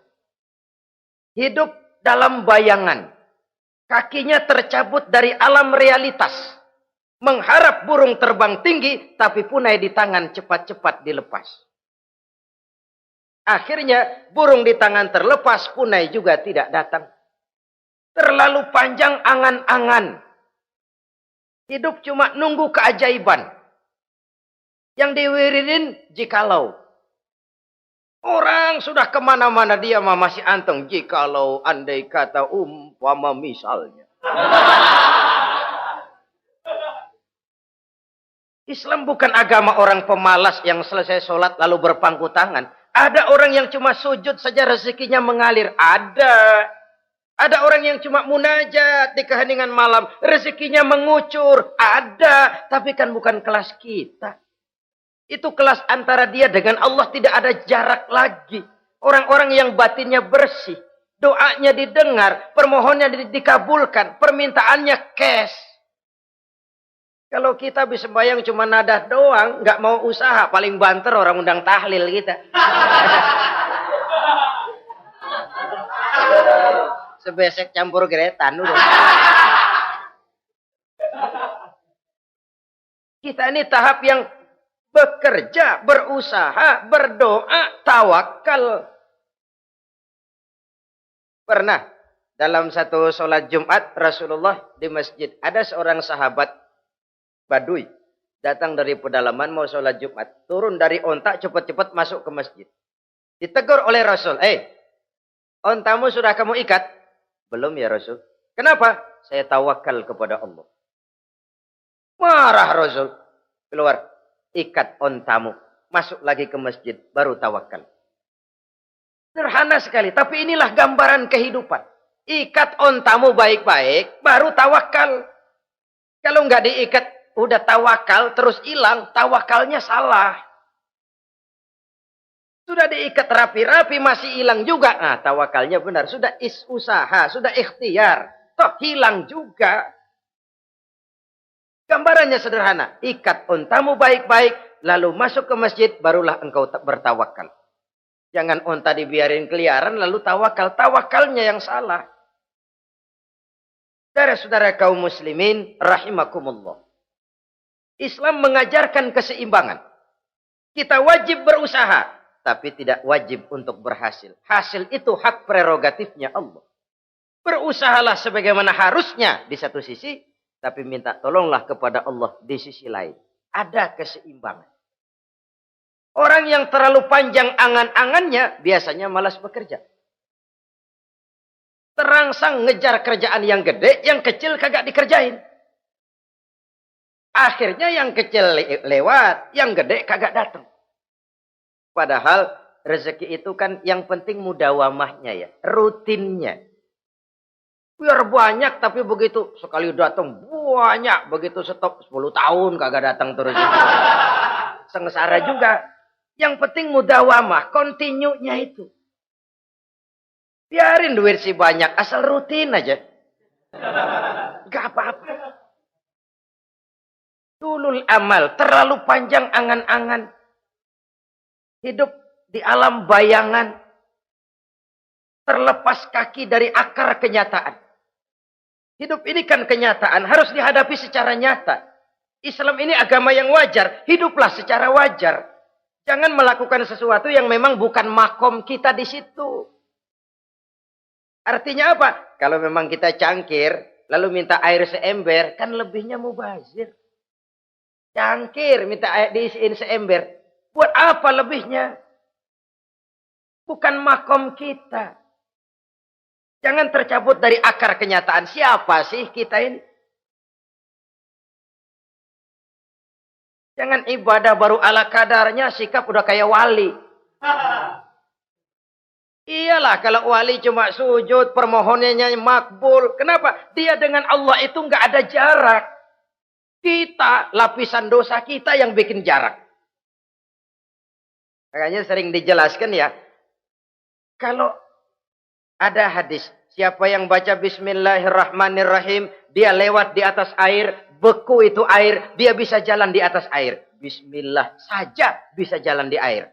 Hidup dalam bayangan. Kakinya tercabut dari alam realitas. Mengharap burung terbang tinggi, tapi punai di tangan cepat-cepat dilepas. Akhirnya burung di tangan terlepas, punai juga tidak datang. Terlalu panjang angan-angan. Hidup cuma nunggu keajaiban. Yang diwiridin jikalau. Orang sudah kemana-mana dia masih anteng. Jikalau andai kata umpama misalnya. Islam bukan agama orang pemalas yang selesai sholat lalu berpangku tangan. Ada orang yang cuma sujud saja rezekinya mengalir. Ada. Ada orang yang cuma munajat di keheningan malam. Rezekinya mengucur. Ada. Tapi kan bukan kelas kita. Itu kelas antara dia dengan Allah, tidak ada jarak lagi. Orang-orang yang batinnya bersih. Doanya didengar. Permohonannya dikabulkan. Permintaannya cash. Kalau kita bisa bayang cuma nada doang. Nggak mau usaha. Paling banter orang undang tahlil kita. Sebesek campur geretan udah. Kita ini tahap yang bekerja, berusaha, berdoa, tawakal. Pernah dalam satu sholat Jumat Rasulullah di masjid, ada seorang sahabat Badui datang dari pedalaman mau sholat Jumat, turun dari onta cepat-cepat masuk ke masjid. Ditegur oleh Rasul, ontamu sudah kamu ikat? Belum ya Rasul. Kenapa? Saya tawakal kepada Allah. Marah Rasul. Keluar. Ikat ontamu. Masuk lagi ke masjid. Baru tawakal. Sederhana sekali. Tapi inilah gambaran kehidupan. Ikat ontamu baik-baik. Baru tawakal. Kalau nggak diikat. Udah tawakal. Terus hilang. Tawakalnya salah. Sudah diikat rapi-rapi masih hilang juga. Nah, tawakalnya benar. Sudah usaha, sudah ikhtiar. Toh hilang juga. Gambarannya sederhana. Ikat ontamu baik-baik. Lalu masuk ke masjid. Barulah engkau bertawakal. Jangan onta dibiarin keliaran lalu tawakal. Tawakalnya yang salah. Saudara-saudara kaum muslimin. Rahimakumullah. Islam mengajarkan keseimbangan. Kita wajib berusaha. Tapi tidak wajib untuk berhasil. Hasil itu hak prerogatifnya Allah. Berusahalah sebagaimana harusnya di satu sisi. Tapi minta tolonglah kepada Allah di sisi lain. Ada keseimbangan. Orang yang terlalu panjang angan-angannya biasanya malas bekerja. Terangsang ngejar kerjaan yang gede, yang kecil kagak dikerjain. Akhirnya yang kecil lewat, yang gede kagak datang. Padahal rezeki itu kan yang penting mudawamahnya ya. Rutinnya. Biar banyak tapi begitu sekali datang banyak. Begitu stop 10 tahun kagak datang terus. Sengsara juga. Yang penting mudawamah. Continue-nya itu. Biarin duit sih banyak. Asal rutin aja. Gak apa-apa. Tulul amal. Terlalu panjang angan-angan. Hidup di alam bayangan. Terlepas kaki dari akar kenyataan. Hidup ini kan kenyataan. Harus dihadapi secara nyata. Islam ini agama yang wajar. Hiduplah secara wajar. Jangan melakukan sesuatu yang memang bukan makom kita di situ. Artinya apa? Kalau memang kita cangkir. Lalu minta air seember. Kan lebihnya mubazir. Cangkir minta air diisiin seember. Buat apa lebihnya? Bukan makom kita. Jangan tercabut dari akar kenyataan. Siapa sih kita ini? Jangan ibadah baru ala kadarnya. Sikap udah kayak wali. Iyalah kalau wali cuma sujud. Permohonannya makbul. Kenapa? Dia dengan Allah itu nggak ada jarak. Kita, lapisan dosa kita yang bikin jarak. Makanya sering dijelaskan ya. Kalau ada hadis. Siapa yang baca Bismillahirrahmanirrahim. Dia lewat di atas air. Beku itu air. Dia bisa jalan di atas air. Bismillah saja bisa jalan di air.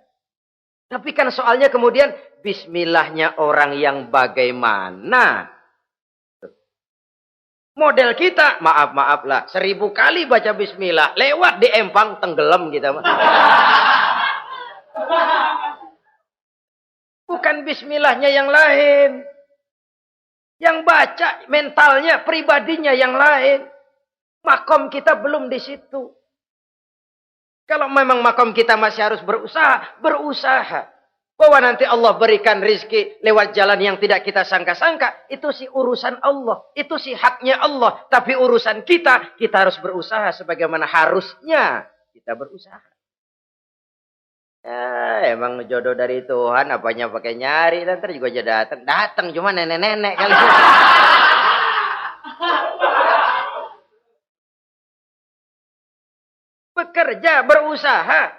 Tapi kan soalnya kemudian. Bismillahnya orang yang bagaimana. Model kita. Maaf lah. 1000 kali baca Bismillah. Lewat di empang. Tenggelam kita. Bukan bismillahnya yang lain. Yang baca mentalnya, pribadinya yang lain. Makom kita belum di situ. Kalau memang makom kita masih harus berusaha, berusaha. Bahwa nanti Allah berikan rizki lewat jalan yang tidak kita sangka-sangka. Itu sih urusan Allah. Itu sih haknya Allah. Tapi urusan kita harus berusaha sebagaimana harusnya kita berusaha. Ya, emang jodoh dari Tuhan, apanya pakai nyari, nanti juga aja datang. Datang cuma nenek-nenek kali. Bekerja, berusaha.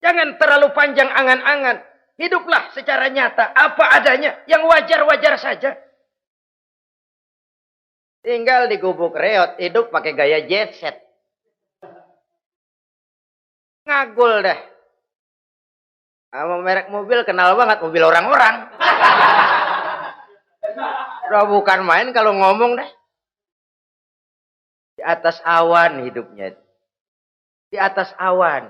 Jangan terlalu panjang angan-angan. Hiduplah secara nyata, apa adanya, yang wajar-wajar saja. Tinggal di gubuk reot, hidup pakai gaya jet set. Ngagul dah. Sama merek mobil kenal banget, mobil orang-orang. Udah bukan main kalau ngomong dah. Di atas awan hidupnya. Di atas awan.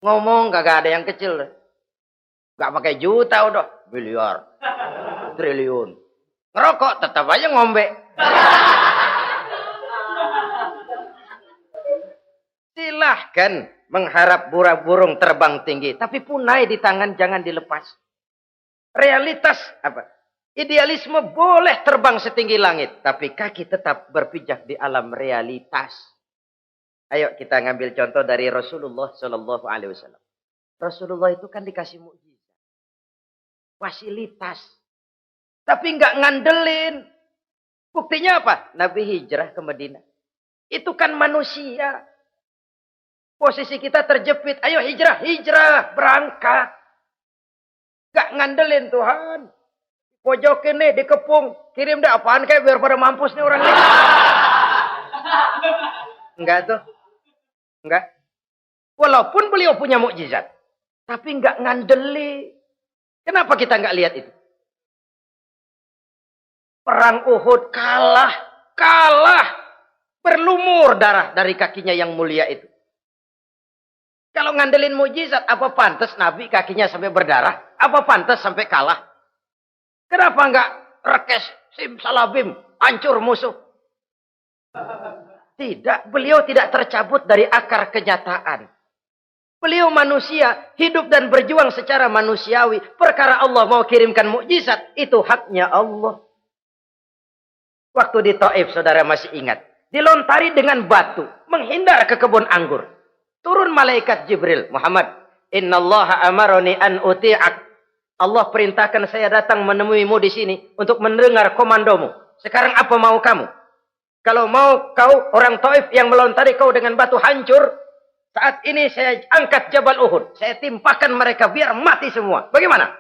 Ngomong kagak ada yang kecil dah. Gak pakai juta udah. Miliar. Triliun. Ngerokok tetap aja ngombe. Silahkan mengharap burung terbang tinggi. Tapi punai di tangan jangan dilepas. Realitas apa? Idealisme boleh terbang setinggi langit. Tapi kaki tetap berpijak di alam realitas. Ayo kita ngambil contoh dari Rasulullah Sallallahu Alaihi Wasallam. Rasulullah itu kan dikasih mukjizat. Fasilitas. Tapi nggak ngandelin. Buktinya apa? Nabi hijrah ke Madinah. Itu kan manusia. Posisi kita terjepit. Ayo hijrah, hijrah, berangkat. Gak ngandelin Tuhan. Pojokin nih, dikepung. Kirim deh apaan kayak biar pada mampus nih orang ini. Enggak tuh. Enggak. Walaupun beliau punya mukjizat. Tapi enggak ngandeli. Kenapa kita enggak lihat itu? Perang Uhud kalah. Kalah. Berlumur darah dari kakinya yang mulia itu. Kalau ngandelin mukjizat, apa pantas Nabi kakinya sampai berdarah? Apa pantas sampai kalah? Kenapa enggak rekes, simsalabim, hancur musuh? Tidak, beliau tidak tercabut dari akar kenyataan. Beliau manusia, hidup dan berjuang secara manusiawi. Perkara Allah mau kirimkan mukjizat, itu haknya Allah. Waktu di Taif, saudara masih ingat. Dilontari dengan batu, menghindar ke kebun anggur. Turun malaikat Jibril, Muhammad, innallaha amaroni an uti'ak. Allah perintahkan saya datang menemuimu di sini untuk mendengar komandomu. Sekarang apa mau kamu? Kalau mau kau orang Taif yang melontari kau dengan batu hancur, saat ini saya angkat Jabal Uhud. Saya timpakan mereka biar mati semua. Bagaimana?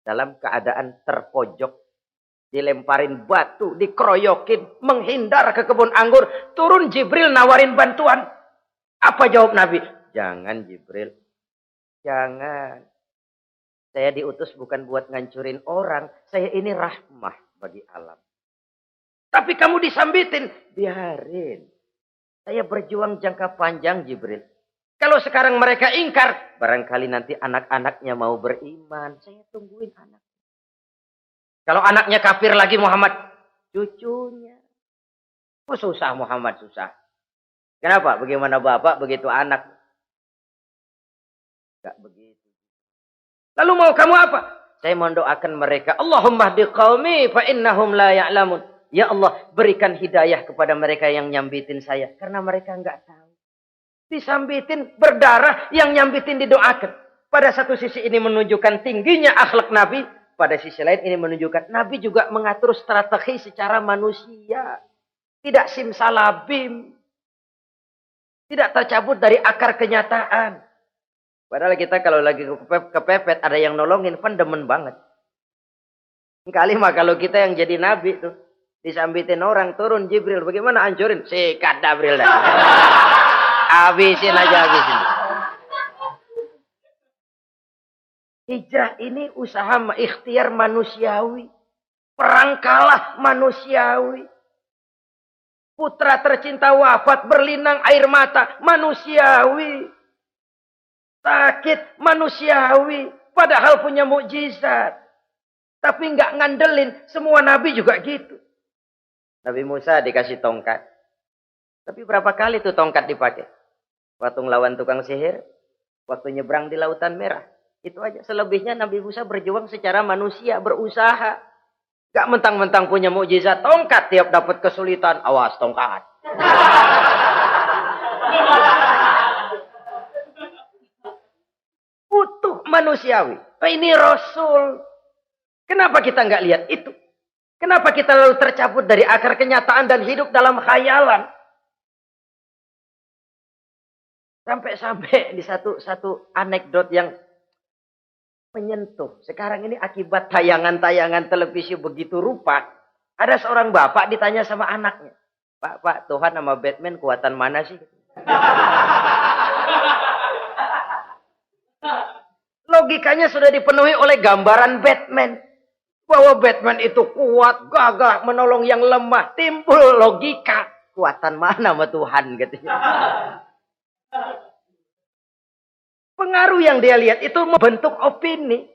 Dalam keadaan terpojok, dilemparin batu, dikeroyokin, menghindar ke kebun anggur, turun Jibril nawarin bantuan. Apa jawab Nabi? Jangan Jibril. Jangan. Saya diutus bukan buat ngancurin orang. Saya ini rahmah bagi alam. Tapi kamu disambitin. Biarin. Saya berjuang jangka panjang Jibril. Kalau sekarang mereka ingkar. Barangkali nanti anak-anaknya mau beriman. Saya tungguin anak. Kalau anaknya kafir lagi Muhammad. Cucunya. Oh susah Muhammad, susah. Kenapa? Bagaimana bapak, begitu anak. Enggak begitu. Lalu mau kamu apa? Saya mendoakan mereka. Allahumma hdi qaumi fa innahum la ya'lamun. Ya Allah, berikan hidayah kepada mereka yang nyambitin saya. Karena mereka enggak tahu. Disambitin, berdarah, yang nyambitin didoakan. Pada satu sisi ini menunjukkan tingginya akhlak Nabi. Pada sisi lain ini menunjukkan Nabi juga mengatur strategi secara manusia. Tidak simsalabim. Tidak tercabut dari akar kenyataan. Padahal kita kalau lagi kepepet ada yang nolongin, kan demen banget. Kali mah kalau kita yang jadi nabi tuh, disambitin orang, turun Jibril, bagaimana hancurin? Sikat Jibril dah. Habisin aja, habisin. Hijrah ini usaha ikhtiar manusiawi. Perang kalah manusiawi. Putra tercinta wafat, berlinang air mata, manusiawi. Sakit, manusiawi. Padahal punya mukjizat. Tapi nggak ngandelin. Semua nabi juga gitu. Nabi Musa dikasih tongkat. Tapi berapa kali tuh tongkat dipakai? Waktu ngelawan tukang sihir. Waktu nyebrang di Lautan Merah. Itu aja. Selebihnya Nabi Musa berjuang secara manusia, berusaha. Gak mentang-mentang punya mukjizat tongkat, tiap dapat kesulitan, awas tongkat. manusiawi. Oh, ini Rasul. Kenapa kita nggak lihat itu? Kenapa kita lalu tercabut dari akar kenyataan dan hidup dalam khayalan? Sampai-sampai di satu anekdot yang menyentuh. Sekarang ini akibat tayangan-tayangan televisi begitu rupa. Ada seorang bapak ditanya sama anaknya. Pak, Tuhan sama Batman kuatan mana sih? Logikanya sudah dipenuhi oleh gambaran Batman. Bahwa Batman itu kuat, gagah, menolong yang lemah. Timbul logika. Kuatan mana sama Tuhan katanya. Pengaruh yang dia lihat itu membentuk opini.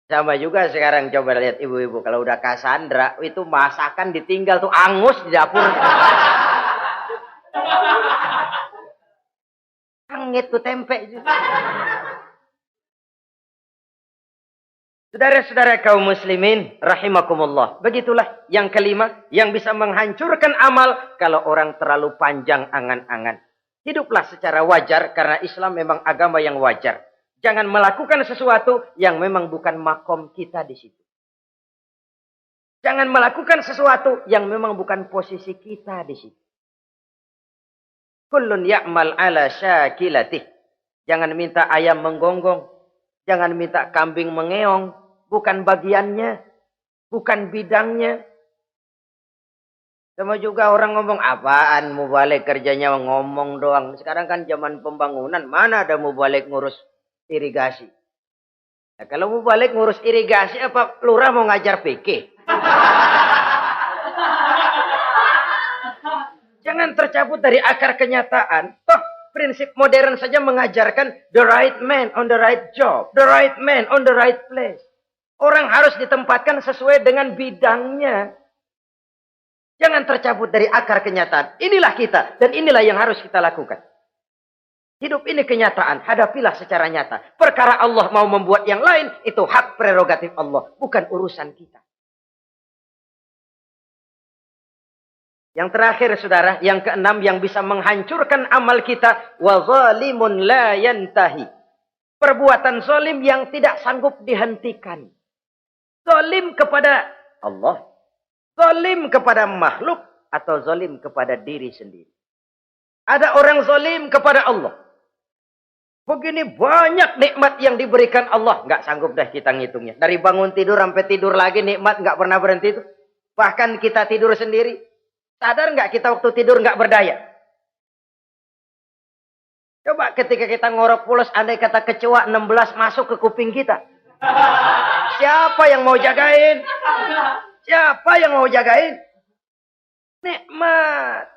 Sama juga sekarang coba lihat ibu-ibu. Kalau udah Cassandra, itu masakan ditinggal tuh angus di dapur. Angit tuh tempe juga. Saudara-saudara kaum muslimin, rahimakumullah. Begitulah yang kelima, yang bisa menghancurkan amal kalau orang terlalu panjang angan-angan. Hiduplah secara wajar karena Islam memang agama yang wajar. Jangan melakukan sesuatu yang memang bukan makom kita di situ. Jangan melakukan sesuatu yang memang bukan posisi kita di situ. Kullun ya'mal ala syakilatih. Jangan minta ayam menggonggong. Jangan minta kambing mengeong. Bukan bagiannya. Bukan bidangnya. Sama juga orang ngomong, apaan mubalik kerjanya ngomong doang. Sekarang kan zaman pembangunan. Mana ada mubalik ngurus irigasi. Nah, kalau mubalik ngurus irigasi, apa lurah mau ngajar PK? Jangan tercabut dari akar kenyataan. Toh prinsip modern saja mengajarkan the right man on the right job. The right man on the right place. Orang harus ditempatkan sesuai dengan bidangnya. Jangan tercabut dari akar kenyataan. Inilah kita dan inilah yang harus kita lakukan. Hidup ini kenyataan. Hadapilah secara nyata. Perkara Allah mau membuat yang lain, itu hak prerogatif Allah. Bukan urusan kita. Yang terakhir saudara, yang keenam yang bisa menghancurkan amal kita. Wa zalimun la yantahi. Perbuatan zalim yang tidak sanggup dihentikan. Zalim kepada Allah. Zalim kepada makhluk. Atau zalim kepada diri sendiri. Ada orang zalim kepada Allah. Begini banyak nikmat yang diberikan Allah. Nggak sanggup dah kita ngitungnya. Dari bangun tidur sampai tidur lagi nikmat nggak pernah berhenti itu. Bahkan kita tidur sendiri. Sadar nggak kita waktu tidur nggak berdaya? Coba ketika kita ngorok pulas, andai kata kecoa 16 masuk ke kuping kita. Siapa yang mau jagain? Siapa yang mau jagain? Nikmat.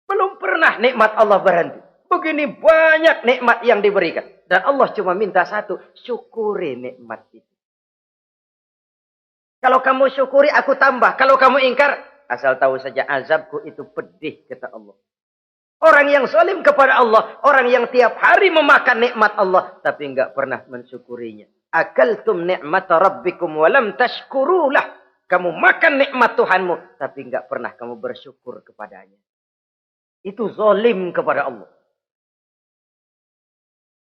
Belum pernah nikmat Allah berhenti. Begini banyak nikmat yang diberikan. Dan Allah cuma minta satu. Syukuri nikmat itu. Kalau kamu syukuri, aku tambah. Kalau kamu ingkar, asal tahu saja azabku itu pedih, kata Allah. Orang yang zalim kepada Allah. Orang yang tiap hari memakan nikmat Allah. Tapi enggak pernah mensyukurinya. Akaltum ni'mata rabbikum walam tashkurulah. Kamu makan nikmat Tuhanmu. Tapi enggak pernah kamu bersyukur kepadanya. Itu zalim kepada Allah.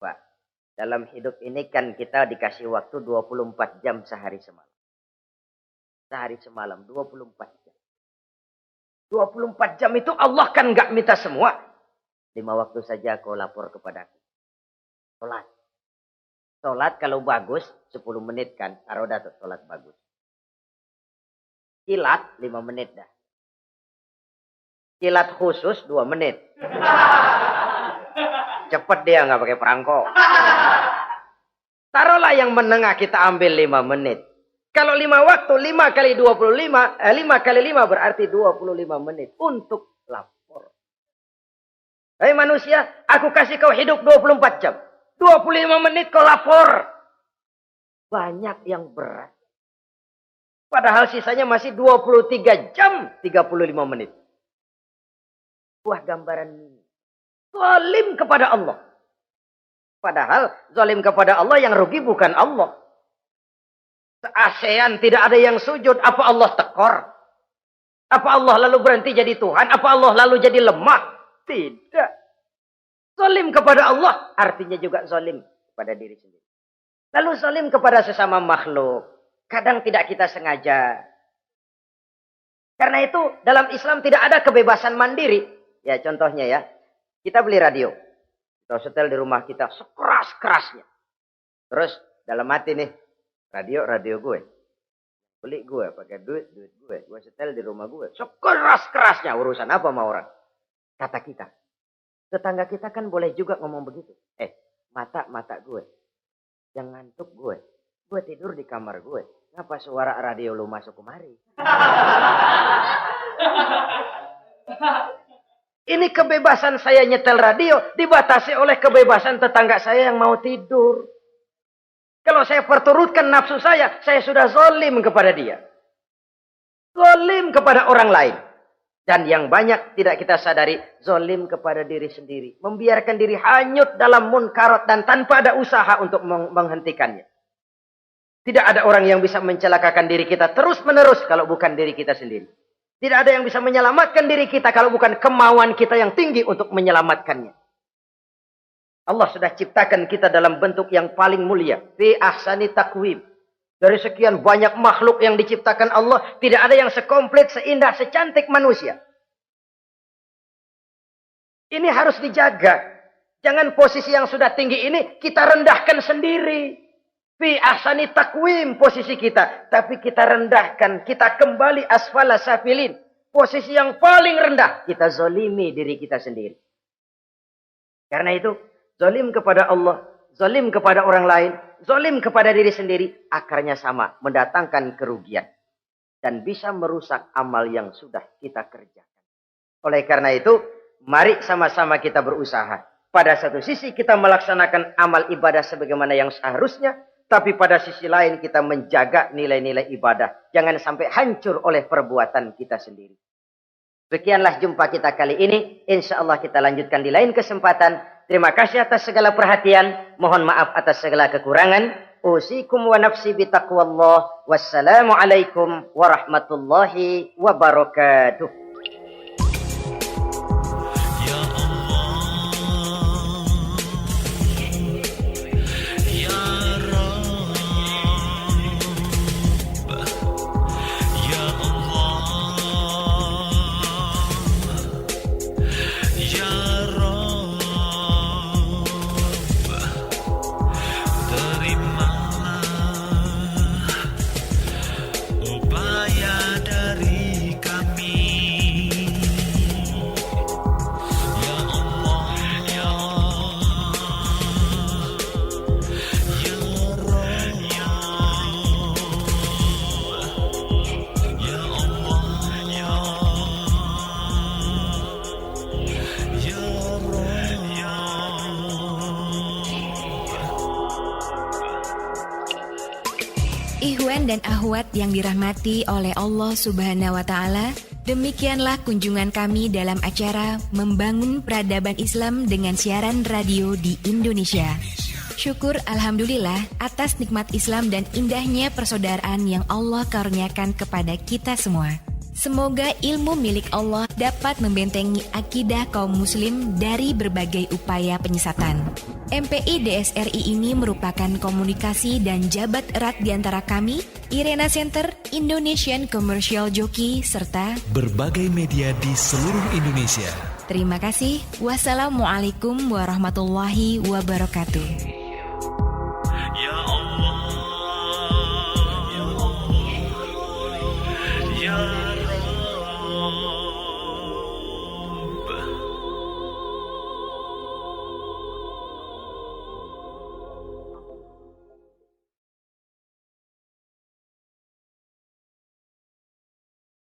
Pak, dalam hidup ini kan kita dikasih waktu 24 jam sehari semalam. Sehari semalam, 24 jam. 24 jam itu Allah kan nggak minta semua. 5 waktu saja kau lapor kepadaku. Sholat. Sholat kalau bagus, 10 menit kan. Aroda tuh sholat bagus. Kilat, 5 menit dah. Kilat khusus 2 menit. Cepet dia nggak pakai perangko. Taruhlah yang menengah kita ambil 5 menit. Kalau 5 waktu, 5 kali 25, 5 kali 5 berarti 25 menit untuk lapor. Hei manusia, aku kasih kau hidup 24 jam. 25 menit kau lapor. Banyak yang berat. Padahal sisanya masih 23 jam 35 menit. Buah gambaran zalim kepada Allah. Padahal zalim kepada Allah yang rugi bukan Allah. Se-ASEAN tidak ada yang sujud. Apa Allah tekor? Apa Allah lalu berhenti jadi Tuhan? Apa Allah lalu jadi lemah? Tidak. Zalim kepada Allah artinya juga zalim kepada diri sendiri. Lalu zalim kepada sesama makhluk. Kadang tidak kita sengaja. Karena itu dalam Islam tidak ada kebebasan mandiri. Ya contohnya ya. Kita beli radio. Kita setel di rumah kita sekeras-kerasnya. Terus dalam hati nih. Radio gue. Beli gue pakai duit gue. Gue setel di rumah gue. Sekeras-kerasnya. Urusan apa sama orang? Kata kita. Tetangga kita kan boleh juga ngomong begitu. Mata gue. Yang ngantuk gue. Gue tidur di kamar gue. Ngapa suara radio lu masuk kemari? Ini kebebasan saya nyetel radio dibatasi oleh kebebasan tetangga saya yang mau tidur. Kalau saya perturutkan nafsu saya sudah zalim kepada dia. Zalim kepada orang lain. Dan yang banyak tidak kita sadari, zalim kepada diri sendiri. Membiarkan diri hanyut dalam munkarat dan tanpa ada usaha untuk menghentikannya. Tidak ada orang yang bisa mencelakakan diri kita terus-menerus kalau bukan diri kita sendiri. Tidak ada yang bisa menyelamatkan diri kita kalau bukan kemauan kita yang tinggi untuk menyelamatkannya. Allah sudah ciptakan kita dalam bentuk yang paling mulia. Fi ahsani taqwim. Dari sekian banyak makhluk yang diciptakan Allah, tidak ada yang sekomplit, seindah, secantik manusia. Ini harus dijaga. Jangan posisi yang sudah tinggi ini kita rendahkan sendiri. Fi ahsani taqwim posisi kita. Tapi kita rendahkan. Kita kembali asfala safilin. Posisi yang paling rendah. Kita zalimi diri kita sendiri. Karena itu, zalim kepada Allah, zalim kepada orang lain, zalim kepada diri sendiri, akarnya sama, mendatangkan kerugian. Dan bisa merusak amal yang sudah kita kerjakan. Oleh karena itu, mari sama-sama kita berusaha. Pada satu sisi kita melaksanakan amal ibadah sebagaimana yang seharusnya, tapi pada sisi lain kita menjaga nilai-nilai ibadah. Jangan sampai hancur oleh perbuatan kita sendiri. Sekianlah jumpa kita kali ini. Insya Allah kita lanjutkan di lain kesempatan. Terima kasih atas segala perhatian. Mohon maaf atas segala kekurangan. Usikum wa nafsi bitaqwallah. Wassalamualaikum warahmatullahi wabarakatuh. Ikhwan dan akhwat yang dirahmati oleh Allah Subhanahu wa Ta'ala, demikianlah kunjungan kami dalam acara Membangun Peradaban Islam dengan siaran radio di Indonesia. Syukur Alhamdulillah atas nikmat Islam dan indahnya persaudaraan yang Allah karuniakan kepada kita semua. Semoga ilmu milik Allah dapat membentengi akidah kaum muslim dari berbagai upaya penyesatan. MPI DSRI ini merupakan komunikasi dan jabat erat di antara kami, Irena Center, Indonesian Commercial Jockey, serta berbagai media di seluruh Indonesia. Terima kasih. Wassalamualaikum warahmatullahi wabarakatuh.